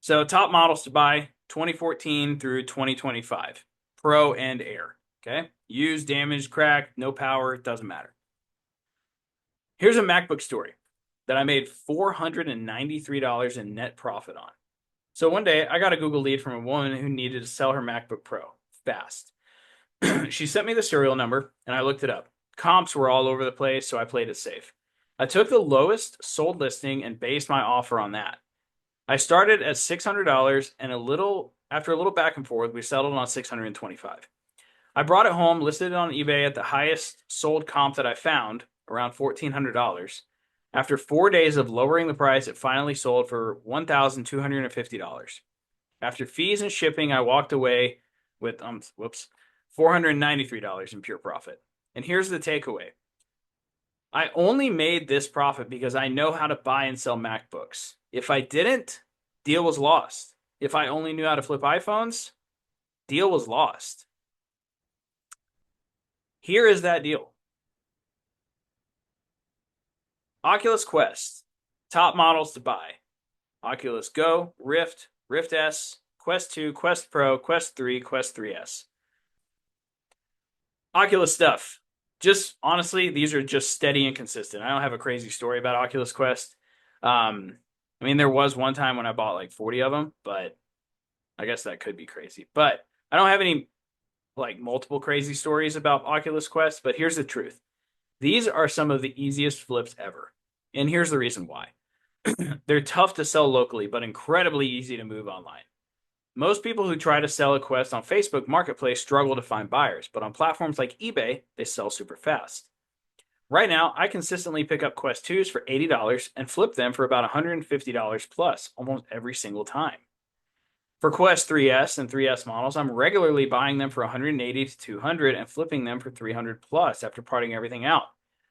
So top models to buy, 2014 through 2025. Pro and Air. Okay? Used, damaged, cracked, no power, doesn't matter. Here's a MacBook story. that I made $493 in net profit on. So one day I got a Google lead from a woman who needed to sell her MacBook Pro fast. She sent me the serial number and I looked it up. Comps were all over the place, so I played it safe. I took the lowest sold listing and based my offer on that. I started at $600 and after a little back and forth, we settled on $625. I brought it home, listed it on eBay at the highest sold comp that I found, around $1,400. After 4 days of lowering the price, it finally sold for $1,250. After fees and shipping, I walked away with $493 in pure profit. And here's the takeaway. I only made this profit because I know how to buy and sell MacBooks. If I didn't, deal was lost. If I only knew how to flip iPhones, deal was lost. Here is that deal. Oculus Quest, top models to buy. Oculus Go, Rift, Rift S, Quest 2, Quest Pro, Quest 3, Quest 3S. Oculus stuff. Just honestly, these are just steady and consistent. I don't have a crazy story about Oculus Quest. I mean, there was one time when I bought like 40 of them, but I guess that could be crazy. But I don't have any like multiple crazy stories about Oculus Quest, but here's the truth. These are some of the easiest flips ever. And here's the reason why. They're tough to sell locally, but incredibly easy to move online. Most people who try to sell a Quest on Facebook Marketplace struggle to find buyers, but on platforms like eBay, they sell super fast. Right now, I consistently pick up Quest 2s for $80 and flip them for about $150 plus almost every single time. For Quest 3S and 3S models, I'm regularly buying them for $180 to $200 and flipping them for $300 plus after parting everything out.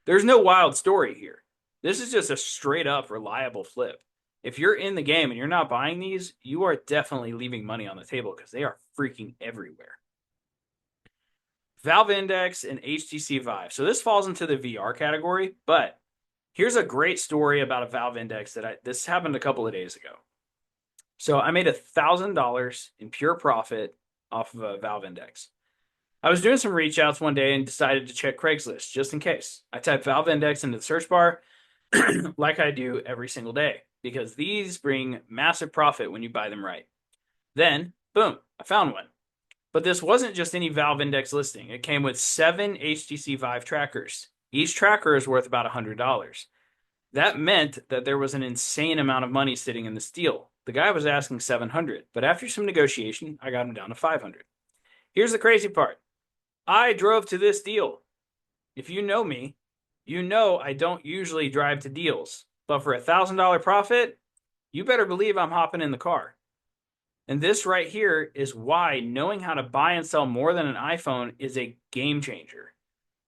There's no wild story here. This is just a straight up reliable flip. If you're in the game and you're not buying these, you are definitely leaving money on the table because they are freaking everywhere. Valve Index and HTC Vive. So this falls into the VR category, but here's a great story about a Valve Index this happened a couple of days ago. So I made $1,000 in pure profit off of a Valve Index. I was doing some reach outs one day and decided to check Craigslist just in case. I typed Valve Index into the search bar like I do every single day because these bring massive profit when you buy them right. Then, boom, I found one. But this wasn't just any Valve Index listing. It came with 7 HTC Vive trackers. Each tracker is worth about $100. That meant that there was an insane amount of money sitting in this deal. The guy was asking $700, but after some negotiation, I got him down to $500. Here's the crazy part. I drove to this deal. If you know me, you know I don't usually drive to deals. But for $1,000 profit, you better believe I'm hopping in the car. And this right here is why knowing how to buy and sell more than an iPhone is a game changer.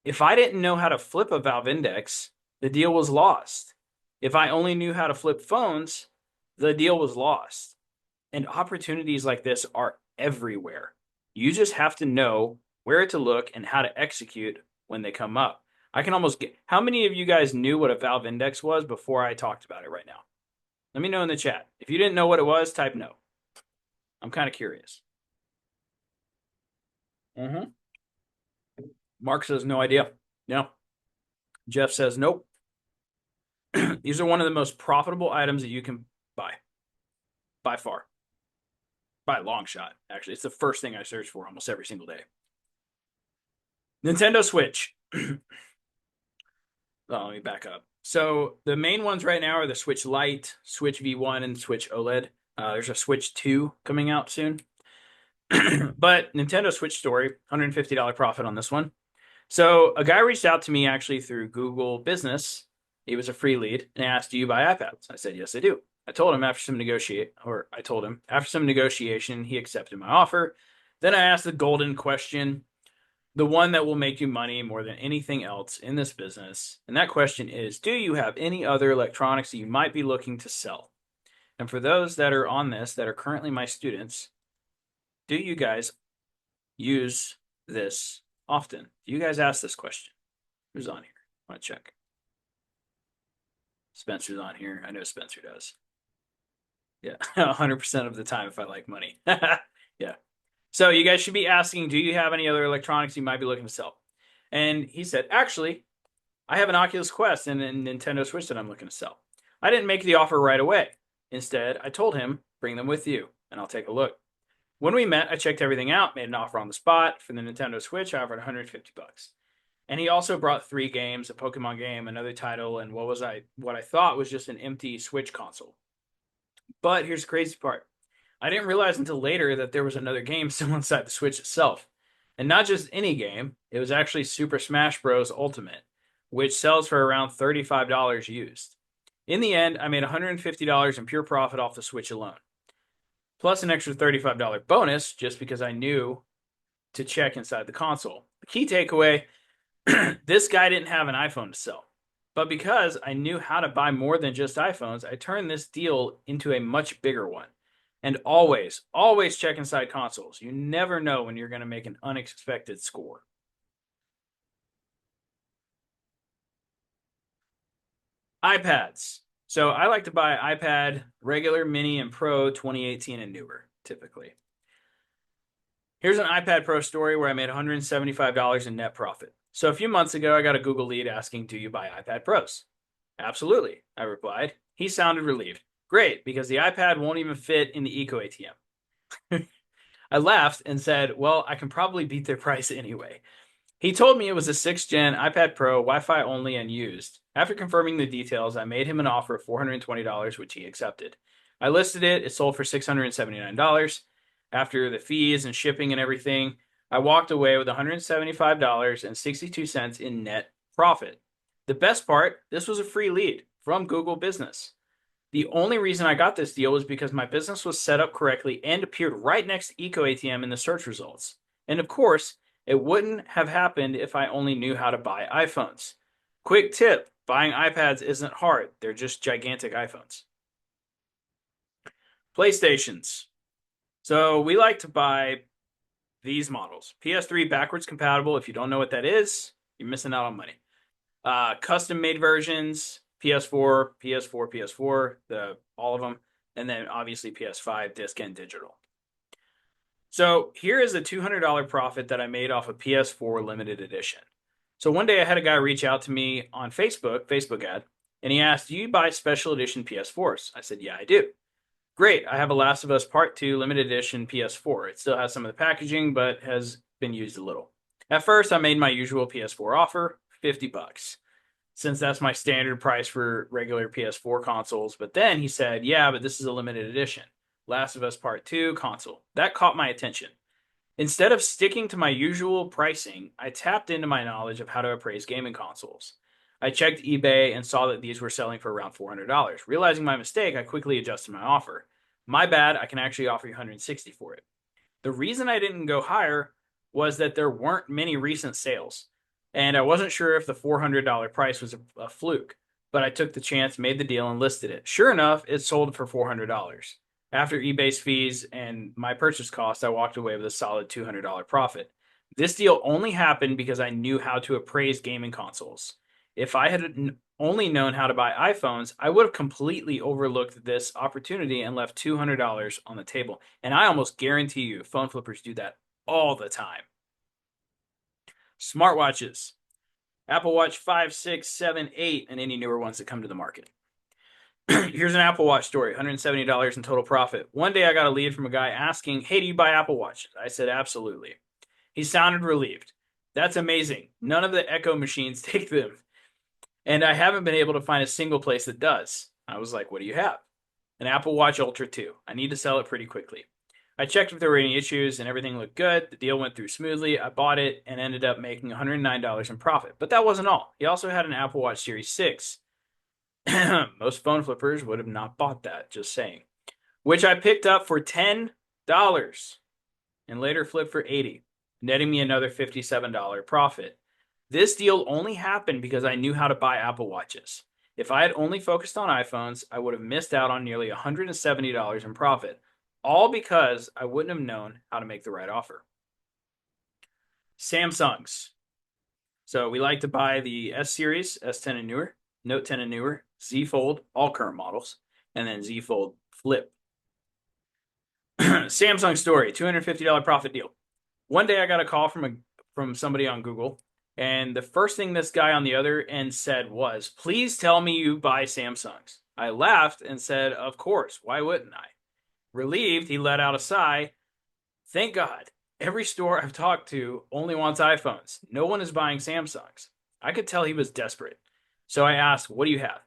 If I didn't know how to flip a Valve Index, the deal was lost. If I only knew how to flip phones, the deal was lost. And opportunities like this are everywhere. You just have to know where to look and how to execute when they come up. I can almost get. How many of you guys knew what a Valve Index was before I talked about it right now? Let me know in the chat. If you didn't know what it was, type no. I'm kind of curious. Mark says no idea. No. Jeff says nope. These are one of the most profitable items that you can buy. By far. By a long shot, actually. It's the first thing I search for almost every single day. Nintendo Switch. Let me back up. So the main ones right now are the Switch Lite, Switch V1, and Switch OLED. There's a Switch 2 coming out soon. But Nintendo Switch story, $150 profit on this one. So a guy reached out to me actually through Google Business. He was a free lead and asked, "Do you buy iPads?" I said, "Yes, I do." I told him after some negotiation, he accepted my offer. Then I asked the golden question, the one that will make you money more than anything else in this business. And that question is, do you have any other electronics that you might be looking to sell? And for those that are on this, that are currently my students, do you guys use this often? Do you guys ask this question? Who's on here? I want to check. Spencer's on here. I know Spencer does. Yeah, 100% of the time if I like money. Yeah. So you guys should be asking, do you have any other electronics you might be looking to sell? And he said, actually, I have an Oculus Quest and a Nintendo Switch that I'm looking to sell. I didn't make the offer right away. Instead, I told him, bring them with you, and I'll take a look. When we met, I checked everything out, made an offer on the spot. For the Nintendo Switch, I offered 150 bucks. And he also brought 3 games, a Pokemon game, another title, and what I thought was just an empty Switch console. But here's the crazy part. I didn't realize until later that there was another game still inside the Switch itself. And not just any game, it was actually Super Smash Bros. Ultimate, which sells for around $35 used. In the end, I made $150 in pure profit off the Switch alone, plus an extra $35 bonus just because I knew to check inside the console. The key takeaway, this guy didn't have an iPhone to sell. But because I knew how to buy more than just iPhones, I turned this deal into a much bigger one. And always, always check inside consoles. You never know when you're going to make an unexpected score. iPads. So I like to buy iPad regular, mini, and Pro 2018 and newer, typically. Here's an iPad Pro story where I made $175 in net profit. So a few months ago, I got a Google lead asking, do you buy iPad Pros? Absolutely, I replied. He sounded relieved. Great, because the iPad won't even fit in the Eco ATM. I laughed and said, well, I can probably beat their price anyway. He told me it was a 6th gen iPad Pro, Wi-Fi only, and used. After confirming the details, I made him an offer of $420, which he accepted. I listed it. It sold for $679. After the fees and shipping and everything, I walked away with $175.62 in net profit. The best part, this was a free lead from Google Business. The only reason I got this deal was because my business was set up correctly and appeared right next to Eco ATM in the search results. And of course, it wouldn't have happened if I only knew how to buy iPhones. Quick tip, buying iPads isn't hard. They're just gigantic iPhones. PlayStations. So we like to buy these models. PS3 backwards compatible. If you don't know what that is, you're missing out on money. Custom made versions, PS4, all of them, and then obviously PS5, disc and digital. So here is a $200 profit that I made off a PS4 limited edition. So one day I had a guy reach out to me on Facebook ad, and he asked, do you buy special edition PS4s? I said, yeah, I do. Great, I have a Last of Us Part 2 limited edition PS4. It still has some of the packaging, but has been used a little. At first, I made my usual PS4 offer, 50 bucks, since that's my standard price for regular PS4 consoles. But then he said, yeah, but this is a limited edition. Last of Us Part 2 console. That caught my attention. Instead of sticking to my usual pricing, I tapped into my knowledge of how to appraise gaming consoles. I checked eBay and saw that these were selling for around $400. Realizing my mistake, I quickly adjusted my offer. My bad, I can actually offer you $160 for it. The reason I didn't go higher was that there weren't many recent sales, and I wasn't sure if the $400 price was a fluke, but I took the chance, made the deal, and listed it. Sure enough, it sold for $400. After eBay's fees and my purchase cost, I walked away with a solid $200 profit. This deal only happened because I knew how to appraise gaming consoles. If I had only known how to buy iPhones, I would have completely overlooked this opportunity and left $200 on the table. And I almost guarantee you, phone flippers do that all the time. Smartwatches. Apple Watch 5, 6, 7, 8, and any newer ones that come to the market. Here's an Apple Watch story, $170 in total profit. One day I got a lead from a guy asking, hey, do you buy Apple Watches? I said, absolutely. He sounded relieved. That's amazing. None of the Echo machines take them. And I haven't been able to find a single place that does. I was like, what do you have? An Apple Watch Ultra 2. I need to sell it pretty quickly. I checked if there were any issues and everything looked good. The deal went through smoothly. I bought it and ended up making $109 in profit. But that wasn't all. He also had an Apple Watch Series 6. Most phone flippers would have not bought that, just saying. Which I picked up for $10 and later flipped for $80, netting me another $57 profit. This deal only happened because I knew how to buy Apple Watches. If I had only focused on iPhones, I would have missed out on nearly $170 in profit, all because I wouldn't have known how to make the right offer. Samsungs. So we like to buy the S series, S10 and newer, Note 10 and newer, Z Fold, all current models, and then Z Fold Flip. Samsung story, $250 profit deal. One day I got a call from somebody on Google, and the first thing this guy on the other end said was, please tell me you buy Samsungs. I laughed and said, "Of course, why wouldn't I?" Relieved, he let out a sigh. Thank God. Every store I've talked to only wants iPhones. No one is buying Samsungs. I could tell he was desperate. So I asked, "What do you have?"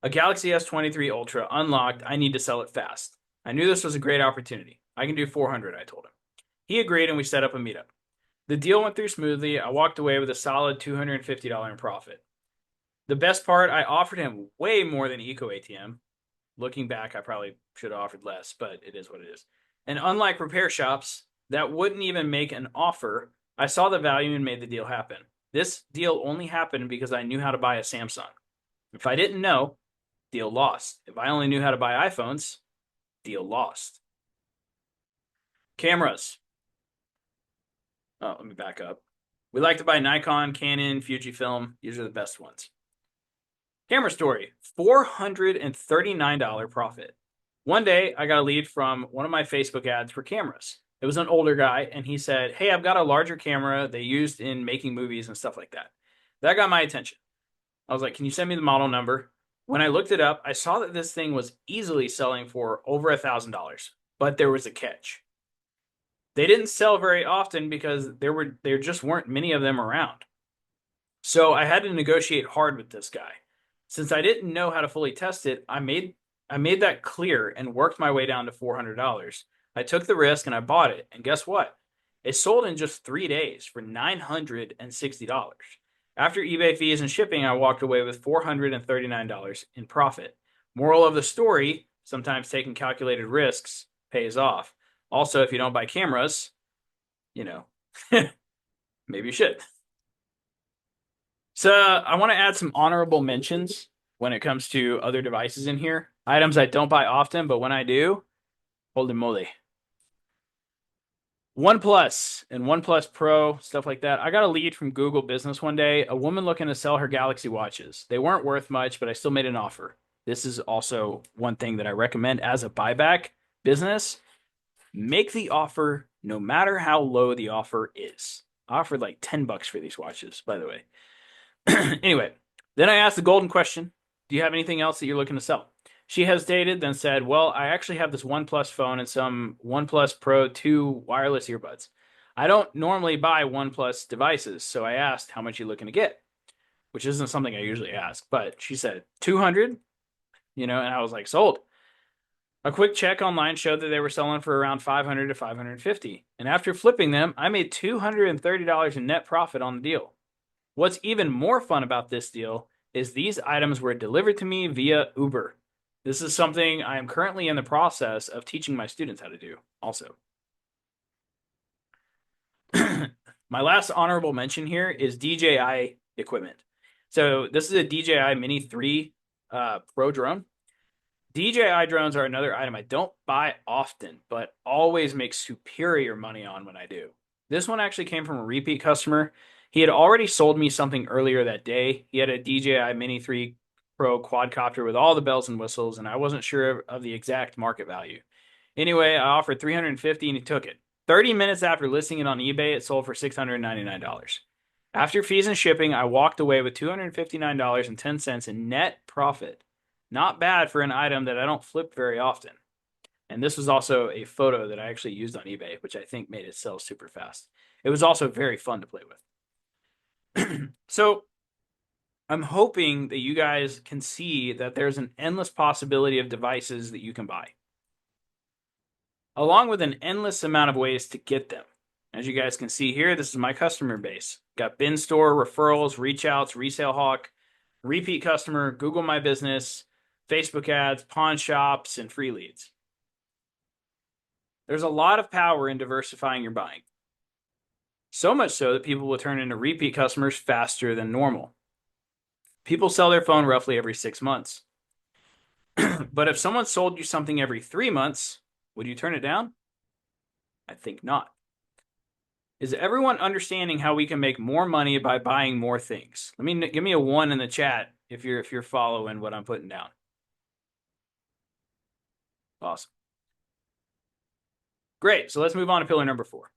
"A Galaxy S23 Ultra unlocked. I need to sell it fast." I knew this was a great opportunity. "I can do 400, I told him. He agreed and we set up a meetup. The deal went through smoothly. I walked away with a solid $250 in profit. The best part, I offered him way more than Eco ATM. Looking back, I probably should have offered less, but it is what it is. And unlike repair shops that wouldn't even make an offer, I saw the value and made the deal happen. This deal only happened because I knew how to buy a Samsung. If I didn't know, deal lost. If I only knew how to buy iPhones, deal lost. Cameras. Oh, let me back up. We like to buy Nikon, Canon, Fujifilm. These are the best ones. Camera story, $439 profit. One day, I got a lead from one of my Facebook ads for cameras. It was an older guy, and he said, "Hey, I've got a larger camera they used in making movies and stuff like that." That got my attention. I was like, "Can you send me the model number?" When I looked it up, I saw that this thing was easily selling for over $1,000, but there was a catch. They didn't sell very often because there just weren't many of them around. So I had to negotiate hard with this guy. Since I didn't know how to fully test it, I made that clear and worked my way down to $400. I took the risk and I bought it. And guess what? It sold in just 3 days for $960. After eBay fees and shipping, I walked away with $439 in profit. Moral of the story, sometimes taking calculated risks pays off. Also, if you don't buy cameras, you know, maybe you should. So I want to add some honorable mentions when it comes to other devices in here. Items I don't buy often, but when I do, holy moly. OnePlus and OnePlus Pro, stuff like that. I got a lead from Google Business one day, a woman looking to sell her Galaxy watches. They weren't worth much, but I still made an offer. This is also one thing that I recommend as a buyback business. Make the offer no matter how low the offer is. I offered like $10 for these watches, by the way. Anyway, then I asked the golden question: do you have anything else that you're looking to sell? She hesitated, then said, "Well, I actually have this OnePlus phone and some OnePlus Pro 2 wireless earbuds. I don't normally buy OnePlus devices, so I asked how much you looking to get," which isn't something I usually ask, but she said 200, and I was like, sold. A quick check online showed that they were selling for around 500 to 550, and after flipping them, I made $230 in net profit on the deal. What's even more fun about this deal is these items were delivered to me via Uber. This is something I am currently in the process of teaching my students how to do also. My last honorable mention here is DJI equipment. So this is a DJI Mini 3 Pro drone. DJI drones are another item I don't buy often, but always make superior money on when I do. This one actually came from a repeat customer. He had already sold me something earlier that day. He had a DJI Mini 3 Pro quadcopter with all the bells and whistles, and I wasn't sure of the exact market value. Anyway, I offered $350 and he took it. 30 minutes after listing it on eBay, it sold for $699. After fees and shipping, I walked away with $259.10 in net profit. Not bad for an item that I don't flip very often. And this was also a photo that I actually used on eBay, which I think made it sell super fast. It was also very fun to play with. So I'm hoping that you guys can see that there's an endless possibility of devices that you can buy, along with an endless amount of ways to get them. As you guys can see here, this is my customer base. Got bin store, referrals, reach outs, resale hawk, repeat customer, Google My Business, Facebook ads, pawn shops, and free leads. There's a lot of power in diversifying your buying. So much so that people will turn into repeat customers faster than normal. People sell their phone roughly every 6 months. But if someone sold you something every 3 months, would you turn it down? I think not. Is everyone understanding how we can make more money by buying more things? Give me a 1 in the chat if you're following what I'm putting down. Awesome. Great. So let's move on to pillar number 4,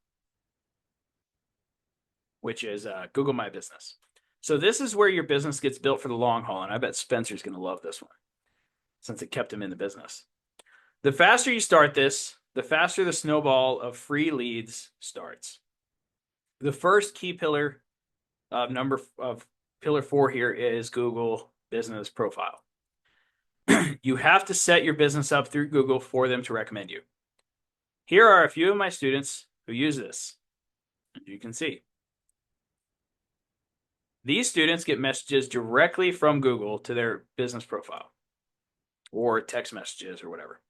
which is Google My Business. So this is where your business gets built for the long haul, and I bet Spencer's going to love this one. since it kept him in the business. The faster you start this, the faster the snowball of free leads starts. The first key pillar of pillar 4 here is Google Business Profile. You have to set your business up through Google for them to recommend you. Here are a few of my students who use this. As you can see, these students get messages directly from Google to their business profile or text messages or whatever.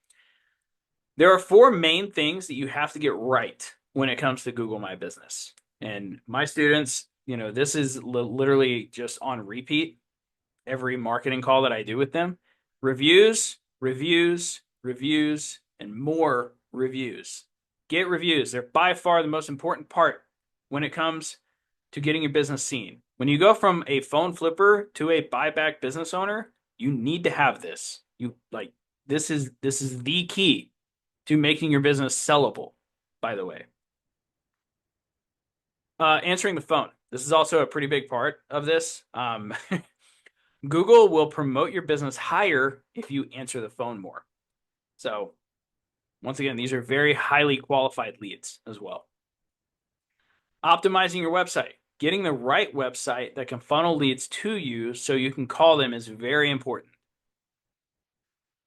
There are 4 main things that you have to get right when it comes to Google My Business. And my students, this is literally just on repeat every marketing call that I do with them. Reviews, reviews, reviews, and more reviews. Get reviews. They're by far the most important part when it comes to getting your business seen. When you go from a phone flipper to a buyback business owner, you need to have this. This is the key to making your business sellable, by the way. Answering the phone. This is also a pretty big part of this. Google will promote your business higher if you answer the phone more. So, once again, these are very highly qualified leads as well. Optimizing your website. Getting the right website that can funnel leads to you so you can call them is very important.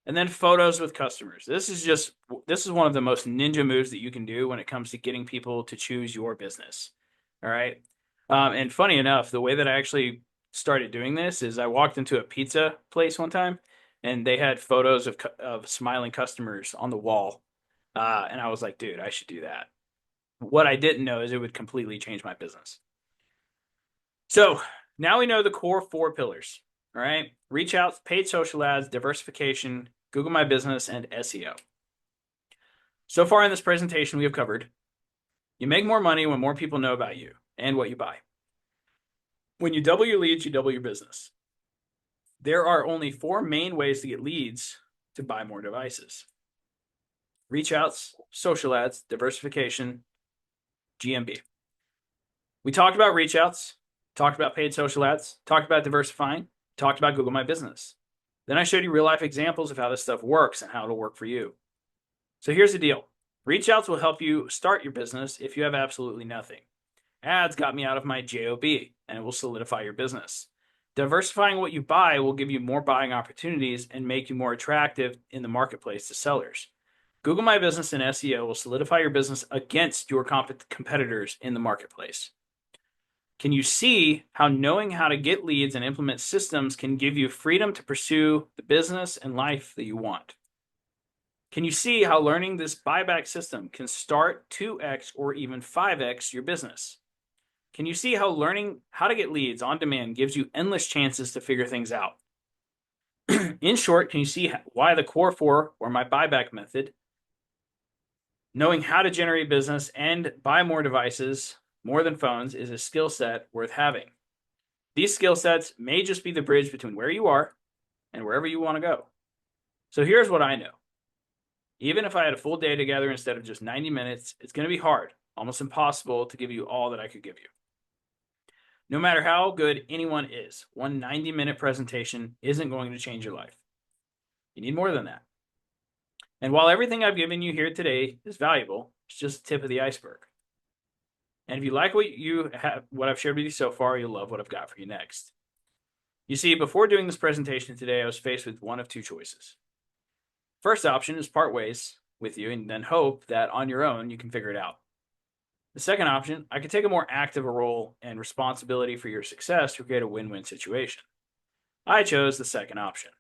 And then photos with customers. This is one of the most ninja moves that you can do when it comes to getting people to choose your business. All right. And funny enough, the way that I actually started doing this is I walked into a pizza place one time and they had photos of smiling customers on the wall. And I was like, dude, I should do that. What I didn't know is it would completely change my business. So now we know the core 4 pillars. All right. Reach out, paid social ads, diversification, Google My Business, and SEO. So far in this presentation, we have covered you make more money when more people know about you and what you buy. When you double your leads, you double your business. There are only 4 main ways to get leads to buy more devices. Reach outs, social ads, diversification, GMB. We talked about reach outs, talked about paid social ads, talked about diversifying, talked about Google My Business. Then I showed you real life examples of how this stuff works and how it'll work for you. So here's the deal. Reach outs will help you start your business if you have absolutely nothing. Ads got me out of my JOB and it will solidify your business. Diversifying what you buy will give you more buying opportunities and make you more attractive in the marketplace to sellers. Google My Business and SEO will solidify your business against your competitors in the marketplace. Can you see how knowing how to get leads and implement systems can give you freedom to pursue the business and life that you want? Can you see how learning this buyback system can start 2x or even 5x your business? Can you see how learning how to get leads on demand gives you endless chances to figure things out? In short, can you see why the core 4, or my buyback method, knowing how to generate business and buy more devices, more than phones, is a skill set worth having? These skill sets may just be the bridge between where you are and wherever you want to go. So here's what I know. Even if I had a full day together instead of just 90 minutes, it's going to be hard, almost impossible to give you all that I could give you. No matter how good anyone is, one 90-minute presentation isn't going to change your life. You need more than that. And while everything I've given you here today is valuable, it's just the tip of the iceberg. And if you like what I've shared with you so far, you'll love what I've got for you next. You see, before doing this presentation today, I was faced with one of 2 choices. First option is part ways with you and then hope that on your own you can figure it out. The second option, I could take a more active role and responsibility for your success to create a win-win situation. I chose the second option.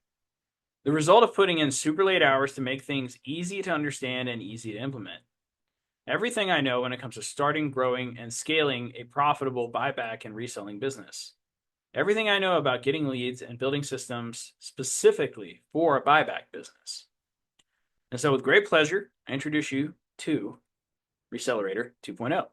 The result of putting in super late hours to make things easy to understand and easy to implement. Everything I know when it comes to starting, growing, and scaling a profitable buyback and reselling business. Everything I know about getting leads and building systems specifically for a buyback business. And so with great pleasure, I introduce you to Recelerator 2.0.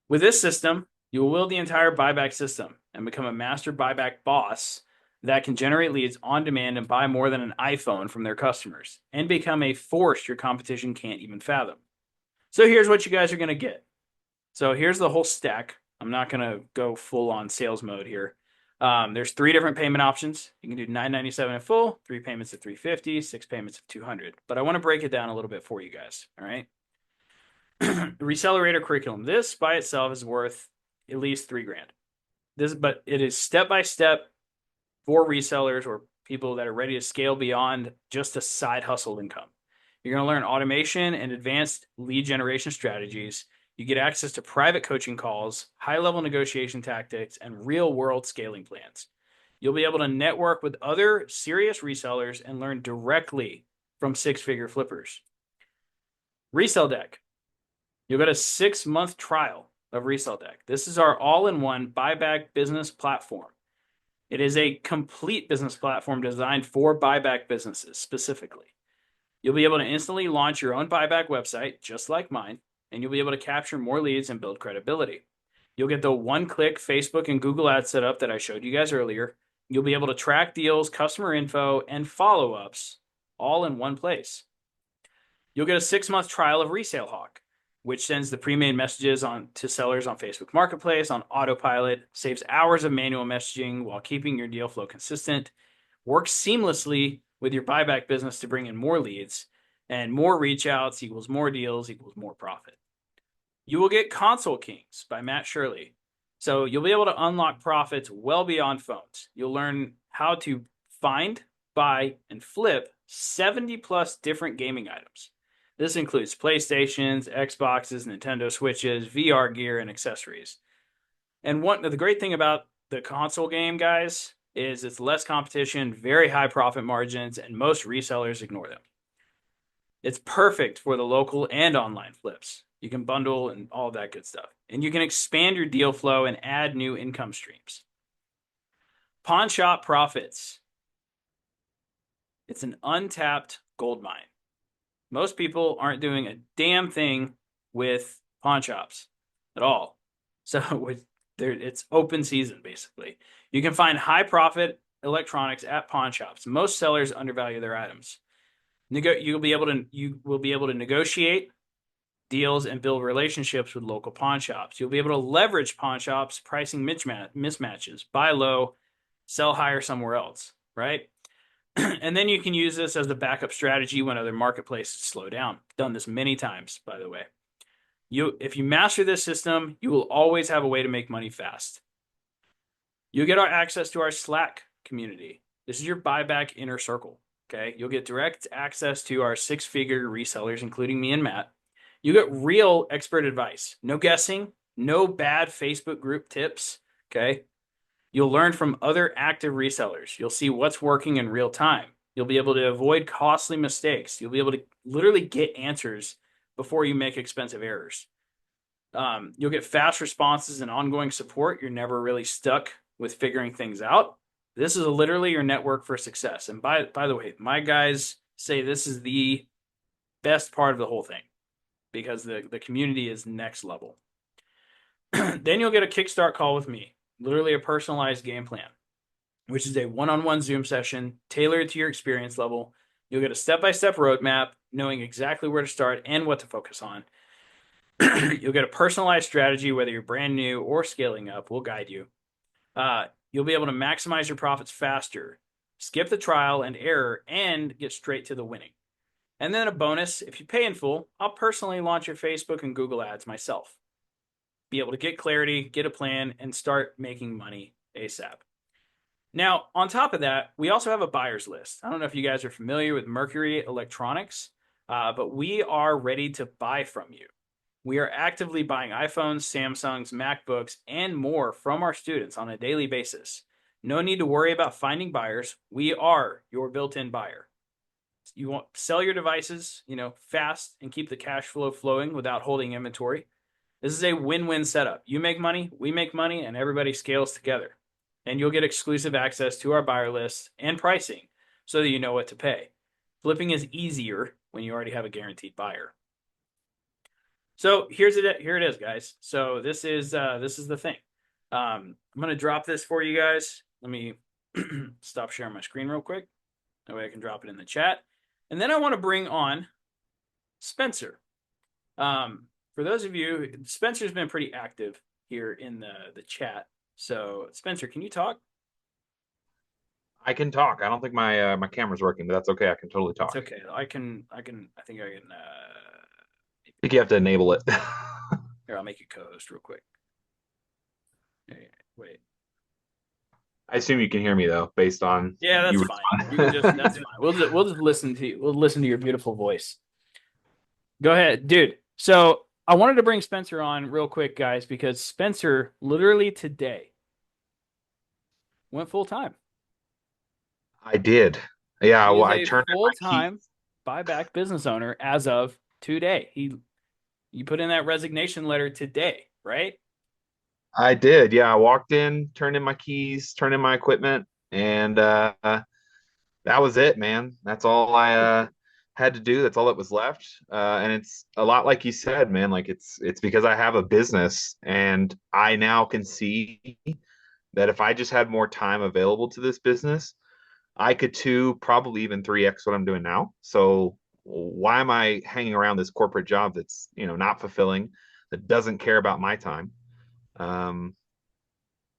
With this system, you will wield the entire buyback system and become a master buyback boss that can generate leads on demand and buy more than an iPhone from their customers and become a force your competition can't even fathom. So here's what you guys are going to get. So here's the whole stack. I'm not going to go full on sales mode here. There's 3 different payment options. You can do $997 in full, 3 payments of $350, 6 payments of $200. But I want to break it down a little bit for you guys. All right. The Recelerator curriculum. This by itself is worth at least $3,000. But it is step by step for resellers or people that are ready to scale beyond just a side hustle income. You're going to learn automation and advanced lead generation strategies. You get access to private coaching calls, high-level negotiation tactics, and real-world scaling plans. You'll be able to network with other serious resellers and learn directly from six-figure flippers. Resell Deck. You'll get a 6-month trial of Resell Deck. This is our all-in-one buyback business platform. It is a complete business platform designed for buyback businesses specifically. You'll be able to instantly launch your own buyback website, just like mine, and you'll be able to capture more leads and build credibility. You'll get the one-click Facebook and Google Ads setup that I showed you guys earlier. You'll be able to track deals, customer info, and follow-ups all in one place. You'll get a 6-month trial of Resale Hawk, which sends the pre-made messages to sellers on Facebook Marketplace on autopilot, saves hours of manual messaging while keeping your deal flow consistent, works seamlessly with your buyback business to bring in more leads, and more reach outs equals more deals equals more profit. You will get Console Kings by Matt Shirley. So you'll be able to unlock profits well beyond phones. You'll learn how to find, buy, and flip 70 plus different gaming items. This includes PlayStations, Xboxes, Nintendo Switches, VR gear, and accessories. And the great thing about the console game, guys, is it's less competition, very high profit margins, and most resellers ignore them. It's perfect for the local and online flips. You can bundle and all that good stuff. And you can expand your deal flow and add new income streams. Pawn shop profits. It's an untapped gold mine. Most people aren't doing a damn thing with pawn shops at all. So it's open season, basically. You can find high profit electronics at pawn shops. Most sellers undervalue their items. You will be able to negotiate deals and build relationships with local pawn shops. You'll be able to leverage pawn shops pricing mismatches, buy low, sell higher somewhere else, right? And then you can use this as a backup strategy when other marketplaces slow down. Done this many times, by the way. If you master this system, you will always have a way to make money fast. You'll get access to our Slack community. This is your buyback inner circle. Okay, you'll get direct access to our 6-figure resellers, including me and Matt. You get real expert advice. No guessing, no bad Facebook group tips. Okay. You'll learn from other active resellers. You'll see what's working in real time. You'll be able to avoid costly mistakes. You'll be able to literally get answers before you make expensive errors. You'll get fast responses and ongoing support. You're never really stuck with figuring things out. This is literally your network for success. And by the way, my guys say this is the best part of the whole thing because the community is next level. Then you'll get a kickstart call with me. Literally a personalized game plan, which is a one-on-one Zoom session tailored to your experience level. You'll get a step-by-step roadmap, knowing exactly where to start and what to focus on. You'll get a personalized strategy, whether you're brand new or scaling up, we'll guide you. You'll be able to maximize your profits faster, skip the trial and error, and get straight to the winning. And then a bonus, if you pay in full, I'll personally launch your Facebook and Google ads myself. Be able to get clarity, get a plan, and start making money ASAP. Now, on top of that, we also have a buyer's list. I don't know if you guys are familiar with Mercury Electronics, but we are ready to buy from you. We are actively buying iPhones, Samsungs, MacBooks, and more from our students on a daily basis. No need to worry about finding buyers. We are your built-in buyer. You want to sell your devices, fast and keep the cash flow flowing without holding inventory. This is a win-win setup. You make money, we make money, and everybody scales together. And you'll get exclusive access to our buyer list and pricing so that you know what to pay. Flipping is easier when you already have a guaranteed buyer. So here it is, guys. So this is the thing. I'm going to drop this for you guys. Let me stop sharing my screen real quick. That way I can drop it in the chat. And then I want to bring on Spencer. For those of you, Spencer's been pretty active here in the chat. So Spencer, can you talk? I can talk. I don't think my camera's working, but that's okay. I can totally It's talk. okay. I think I can. I think you have to enable it. Here, I'll make you co-host real quick. Hey, wait. I assume you can hear me though, based on Yeah, that's you fine. You can just. That's respond. fine. We'll just listen to you. We'll listen to your beautiful voice. Go ahead, dude. So I wanted to bring Spencer on real quick, guys, because Spencer literally today went full time. I did. Yeah, He well, is I a turned in full my keys. time buyback business owner as of today. You put in that resignation letter today, right? I did. Yeah, I walked in, turned in my keys, turned in my equipment, and that was it, man. That's all I had to do. That's all that was left. And it's a lot like you said, man. Like it's because I have a business, and I now can see that if I just had more time available to this business, I could two, probably even 3x what I'm doing now. So why am I hanging around this corporate job that's, not fulfilling, that doesn't care about my time? Um,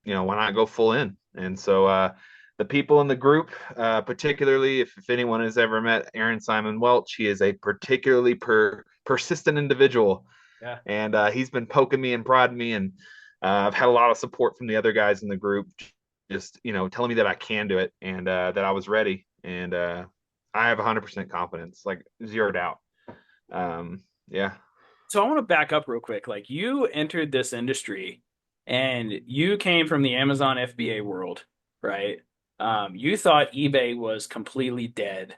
why not go full in? And so the people in the group, particularly if anyone has ever met Aaron Simon Welch, he is a particularly persistent individual, Yeah. and he's been poking me and prodding me, and I've had a lot of support from the other guys in the group, just telling me that I can do it and that I was ready, and I have 100% confidence, like zero doubt. Yeah. So I want to back up real quick. Like you entered this industry and you came from the Amazon FBA world, right? You thought eBay was completely dead.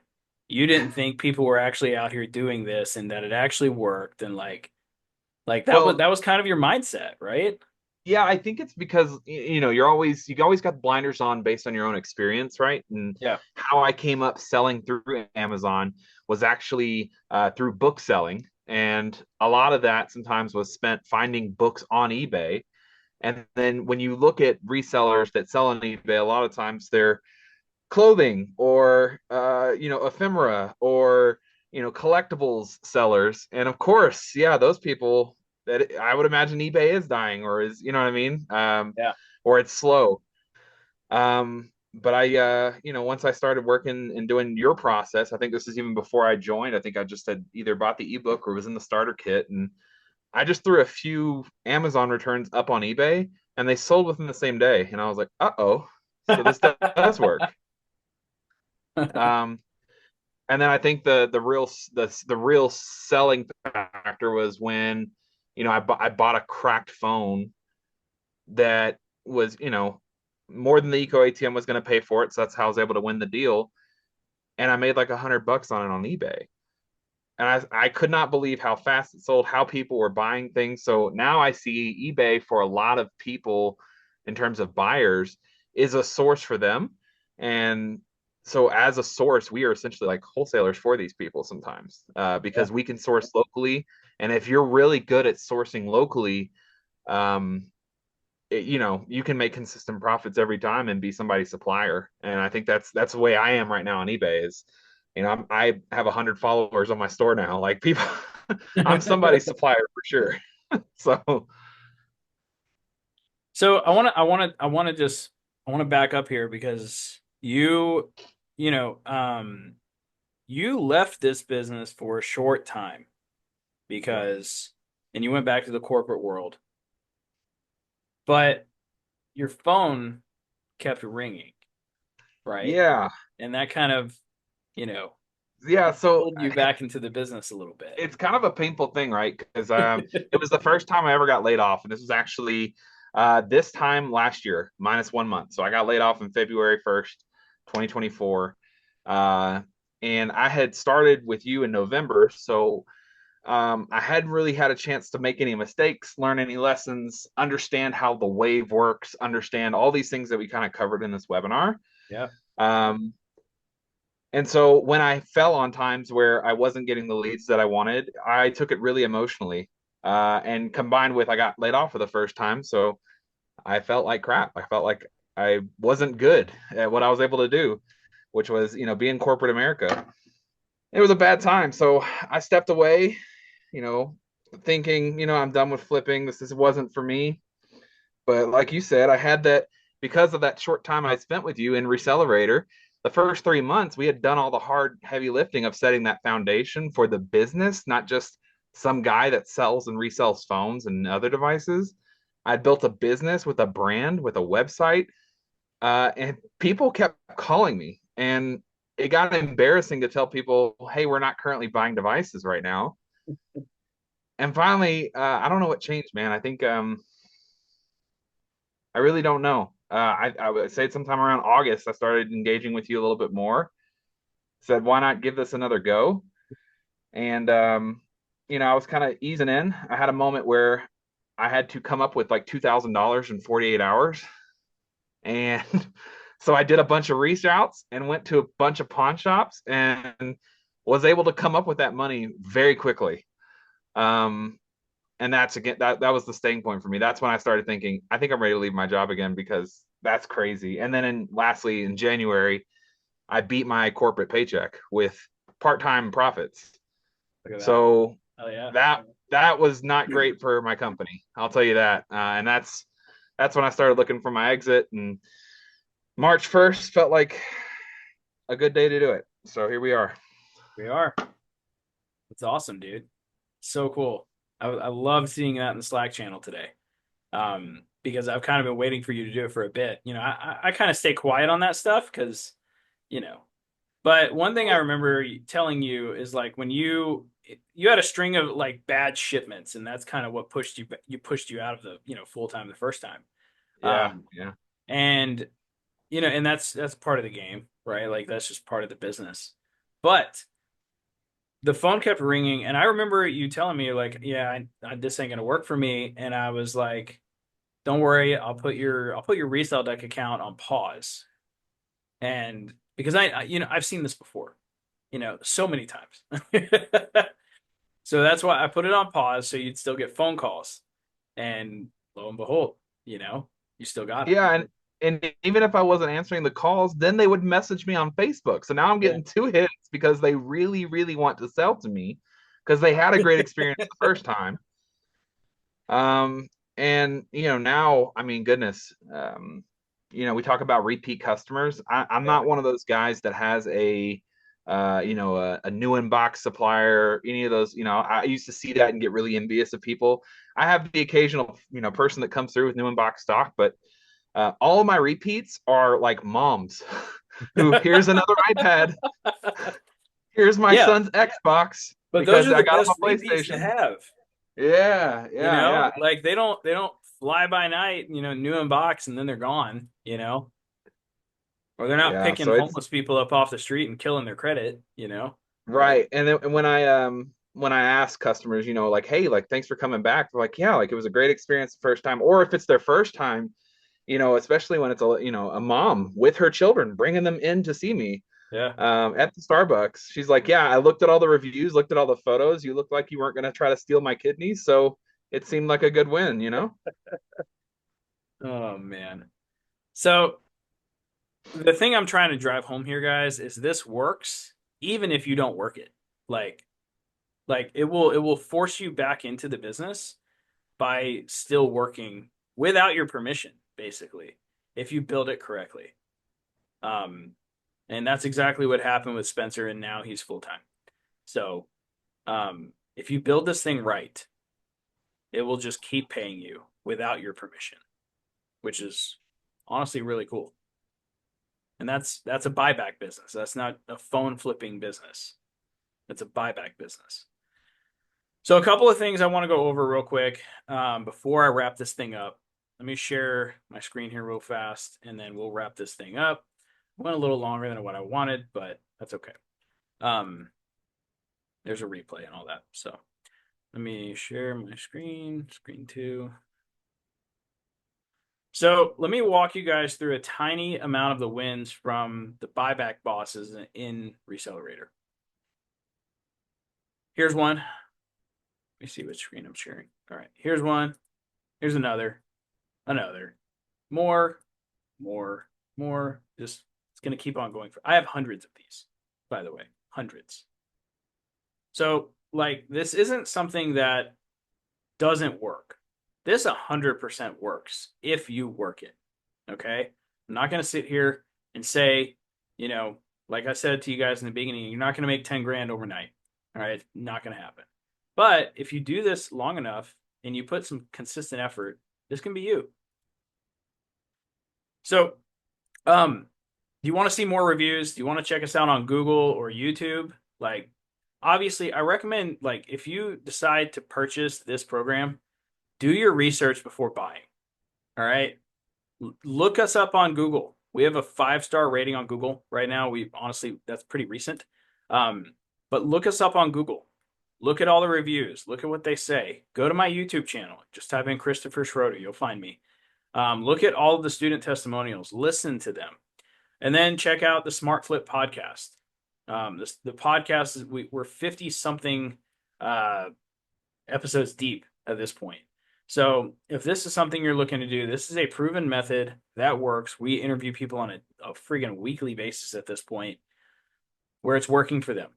You didn't think people were actually out here doing this and that it actually worked and like Well, that was kind of your mindset, right? yeah, I think it's because you always got blinders on based on your own experience, right? And Yeah. how I came up selling through Amazon was actually through book selling, and a lot of that sometimes was spent finding books on eBay. And then when you look at resellers that sell on eBay, a lot of times they're clothing or ephemera or collectibles sellers, and of course, yeah, those people, that I would imagine eBay is dying, or is, you know what I mean, Yeah. or it's slow. But I once I started working and doing your process, I think this is even before I joined. I think I just had either bought the ebook or was in the starter kit, and I just threw a few Amazon returns up on eBay, and they sold within the same day, and I was like, uh-oh, so this does work. um and then I think the real selling factor was when I bought a cracked phone that was more than the Eco ATM was going to pay for it, so that's how I was able to win the deal, and I made like $100 on it on eBay, and I could not believe how fast it sold, how people were buying things. So now I see eBay for a lot of people in terms of buyers is a source for them. And so as a source, we are essentially like wholesalers for these people sometimes, Yeah. because we can source locally. And if you're really good at sourcing locally, um, you can make consistent profits every time and be somebody's supplier. And I think that's the way I am right now on eBay is, I have 100 followers on my store now. Like people, I'm somebody's supplier for sure. So So I want to back up here because you know, you left this business for a short time yeah, because, and you went back to the corporate world, but your phone kept ringing, right? yeah, And that kind of, you know, yeah. So pulled you back into the business a little bit. it's kind of a painful thing, right? Because it was the first time I ever got laid off, and this was actually this time last year, minus 1 month. So I got laid off in February 1st, 2024, uh, and I had started with you in November. So I hadn't really had a chance to make any mistakes, learn any lessons, understand how the wave works, understand all these things that we kind of covered in this webinar. Yeah. Um, and so when I fell on times where I wasn't getting the leads that I wanted, I took it really emotionally. And combined with I got laid off for the first time, so I felt like crap. I felt like I wasn't good at what I was able to do, which was, be in corporate America. It was a bad time, so I stepped away, you know, thinking, I'm done with flipping. This wasn't for me. But like you said, I had that because of that short time I spent with you in Recelerator, the first 3 months we had done all the hard, heavy lifting of setting that foundation for the business, not just some guy that sells and resells phones and other devices. I built a business with a brand, with a website, and people kept calling me, and it got embarrassing to tell people, "Hey, we're not currently buying devices right now." And finally, I don't know what changed, man. I think I really don't know. I would say sometime around August, I started engaging with you a little bit more. Said, why not give this another go? And I was kind of easing in. I had a moment where I had to come up with like $2,000 in 48 hours, and so I did a bunch of reach outs and went to a bunch of pawn shops and was able to come up with that money very quickly. Um, and that's again that was the staying point for me. That's when I started thinking, I think I'm ready to leave my job again because that's crazy. And then lastly in January, I beat my corporate paycheck with part-time profits. Look at that. So Oh yeah. that was not great for my company. I'll tell you that. And that's when I started looking for my exit. And March 1st felt like a good day to do it. So here we are. We are. It's awesome, dude. So cool. I love seeing that in the Slack channel today. Because I've kind of been waiting for you to do it for a bit. I kind of stay quiet on that stuff because, you know. But one thing I remember telling you is like when you had a string of like bad shipments, and that's kind of what pushed you out of the full time the first time. Yeah, Um, yeah. and and that's part of the game, right? Like that's just part of the business. But the phone kept ringing, and I remember you telling me like, "Yeah, this ain't gonna work for me," and I was like, "Don't worry, I'll put your resale deck account on pause." And because I've seen this before, so many times. So that's why I put it on pause so you'd still get phone calls. And lo and behold, you still got them. Yeah, and even if I wasn't answering the calls, then they would message me on Facebook. So now I'm Yeah. getting two hits because they really, really want to sell to me because they had a great experience the first time. Um, and now, I mean, goodness, we talk about repeat customers. I'm Yeah. not one of those guys that has a new inbox supplier, any of those. I used to see that and get really envious of people. I have the occasional, person that comes through with new inbox stock, but all of my repeats are like moms who, here's another iPad, here's my Yeah. son's Xbox But those because are I the got him best a repeats to PlayStation. have. Yeah, yeah, yeah, Like they don't fly by night, new in box and then they're gone. Or they're not yeah. picking So it's homeless people up off the street and killing their credit. Like, right. And then when I ask customers, like, hey, like thanks for coming back, they're like, yeah, like it was a great experience the first time. Or if it's their first time, especially when it's a mom with her children bringing them in to see me yeah. at the Starbucks. She's like, yeah, I looked at all the reviews, looked at all the photos. You looked like you weren't going to try to steal my kidneys, so it seemed like a good win. Oh man. So the thing I'm trying to drive home here, guys, is this works even if you don't work it. Like, like it will force you back into the business by still working without your permission, basically, if you build it correctly. Um, and that's exactly what happened with Spencer, and now he's full time. So, if you build this thing right, it will just keep paying you without your permission, which is honestly really cool. And that's a buyback business. That's not a phone flipping business. It's a buyback business. So a couple of things I want to go over real quick before I wrap this thing up. Let me share my screen here real fast, and then we'll wrap this thing up. Went a little longer than what I wanted, but that's okay. Um, there's a replay and all that. So let me share my screen, screen two. So let me walk you guys through a tiny amount of the wins from the buyback bosses in Recelerator. Here's one. Let me see which screen I'm sharing. All right, here's one. Here's another, more, more. Just it's gonna keep on going. I have hundreds of these, by the way, hundreds. So like this isn't something that doesn't work. This 100% works if you work it. Okay. I'm not going to sit here and say, you know, like I said to you guys in the beginning, you're not going to make 10 grand overnight. All right. It's not going to happen. But if you do this long enough and you put some consistent effort, this can be you. So, do you want to see more reviews? Do you want to check us out on Google or YouTube? Like, obviously, I recommend, like, if you decide to purchase this program, do your research before buying. All right. Look us up on Google. We have a 5-star rating on Google right now. We honestly, that's pretty recent. Um, but look us up on Google. Look at all the reviews. Look at what they say. Go to my YouTube channel. Just type in Christopher Schroeder. You'll find me. Look at all of the student testimonials. Listen to them. And then check out the Smart Flip podcast. The podcast is we're 50 something episodes deep at this point. So if this is something you're looking to do, this is a proven method that works. We interview people on a freaking weekly basis at this point where it's working for them.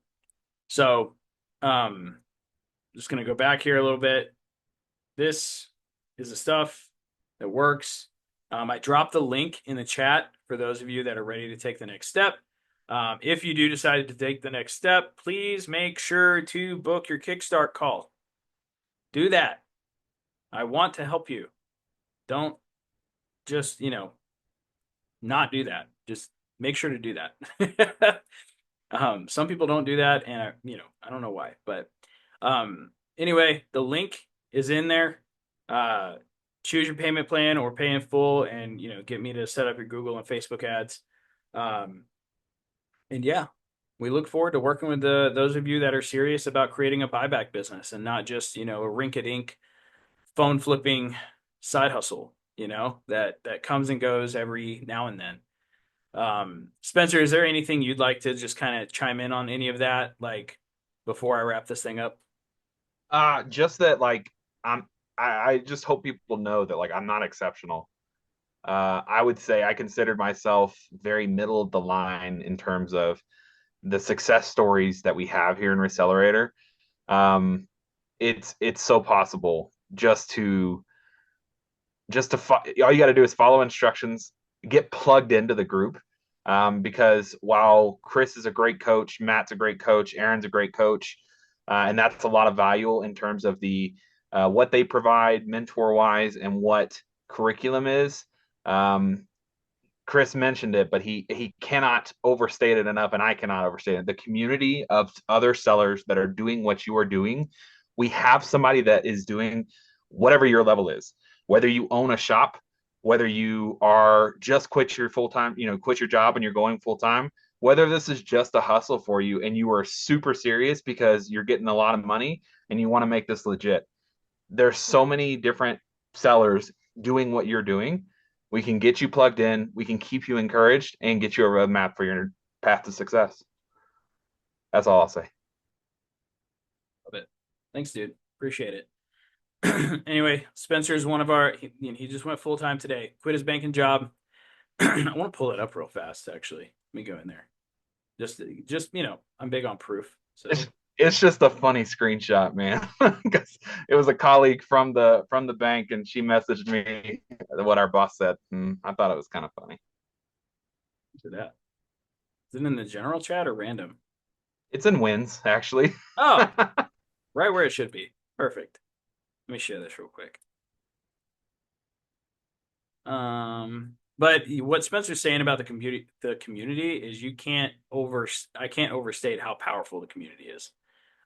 So just going to go back here a little bit. This is the stuff that works. I dropped the link in the chat for those of you that are ready to take the next step. If you do decide to take the next step, please make sure to book your Kickstart call. Do that. I want to help you. Don't just, not do that. Just make sure to do that. Some people don't do that, and I don't know why. But anyway, the link is in there. Choose your payment plan or pay in full, and get me to set up your Google and Facebook ads. And yeah, we look forward to working with those of you that are serious about creating a buyback business and not just a rink-a-dink phone flipping side hustle, that comes and goes every now and then. Spencer, is there anything you'd like to just kind of chime in on any of that, like before I wrap this thing up? Just that like I just hope people know that like I'm not exceptional. I would say I considered myself very middle of the line in terms of the success stories that we have here in Recelerator. Um, it's so possible all you got to do is follow instructions, get plugged into the group. Because while Chris is a great coach, Matt's a great coach, Aaron's a great coach, and that's a lot of value in terms of the what they provide mentor wise and what curriculum is. Um, Chris mentioned it, but he cannot overstate it enough, and I cannot overstate it. The community of other sellers that are doing what you are doing, we have somebody that is doing whatever your level is, whether you own a shop, whether you are just quit your full time, quit your job and you're going full time, whether this is just a hustle for you and you are super serious because you're getting a lot of money and you want to make this legit. There's so many different sellers doing what you're doing. We can get you plugged in, we can keep you encouraged and get you a roadmap for your path to success. That's all I'll say. Love it. Thanks, dude. Appreciate it. Anyway, Spencer is one of our. He just went full time today. Quit his banking job. I want to pull it up real fast. Actually, let me go in there. Just I'm big on proof. So It's just a funny screenshot, man. Because it was a colleague from the bank, and she messaged me what our boss said, and I thought it was kind of funny. to that. Is it in the general chat or random? It's in wins, actually. Oh, right where it should be. Perfect. Let me share this real quick. But what Spencer's saying about the community is I can't overstate how powerful the community is.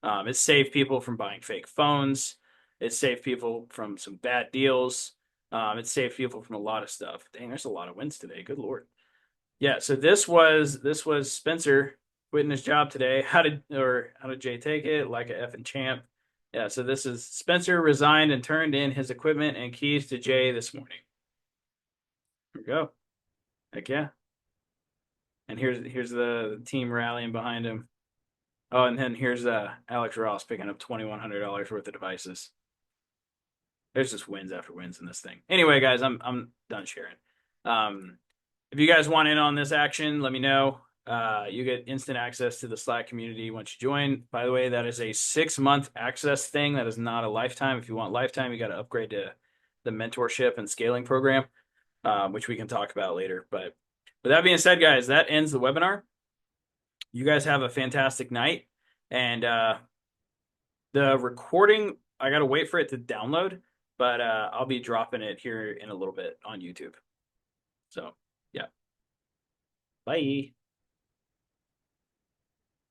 It saved people from buying fake phones. It saved people from some bad deals. It saved people from a lot of stuff. Dang, there's a lot of wins today. Good Lord. Yeah, so this was Spencer quitting his job today. How did Jay take it? Like a effing champ. Yeah, so this is Spencer resigned and turned in his equipment and keys to Jay this morning. Here we go. Heck yeah. And here's the team rallying behind him. Oh, and then here's Alex Ross picking up $2,100 worth of devices. There's just wins after wins in this thing. Anyway, guys, I'm done sharing. If you guys want in on this action, let me know. You get instant access to the Slack community once you join. By the way, that is a 6-month access thing. That is not a lifetime. If you want lifetime, you got to upgrade to the mentorship and scaling program. which we can talk about later. But with that being said, guys, that ends the webinar. You guys have a fantastic night. And the recording, I got to wait for it to download, but I'll be dropping it here in a little bit on YouTube. So, yeah. Bye.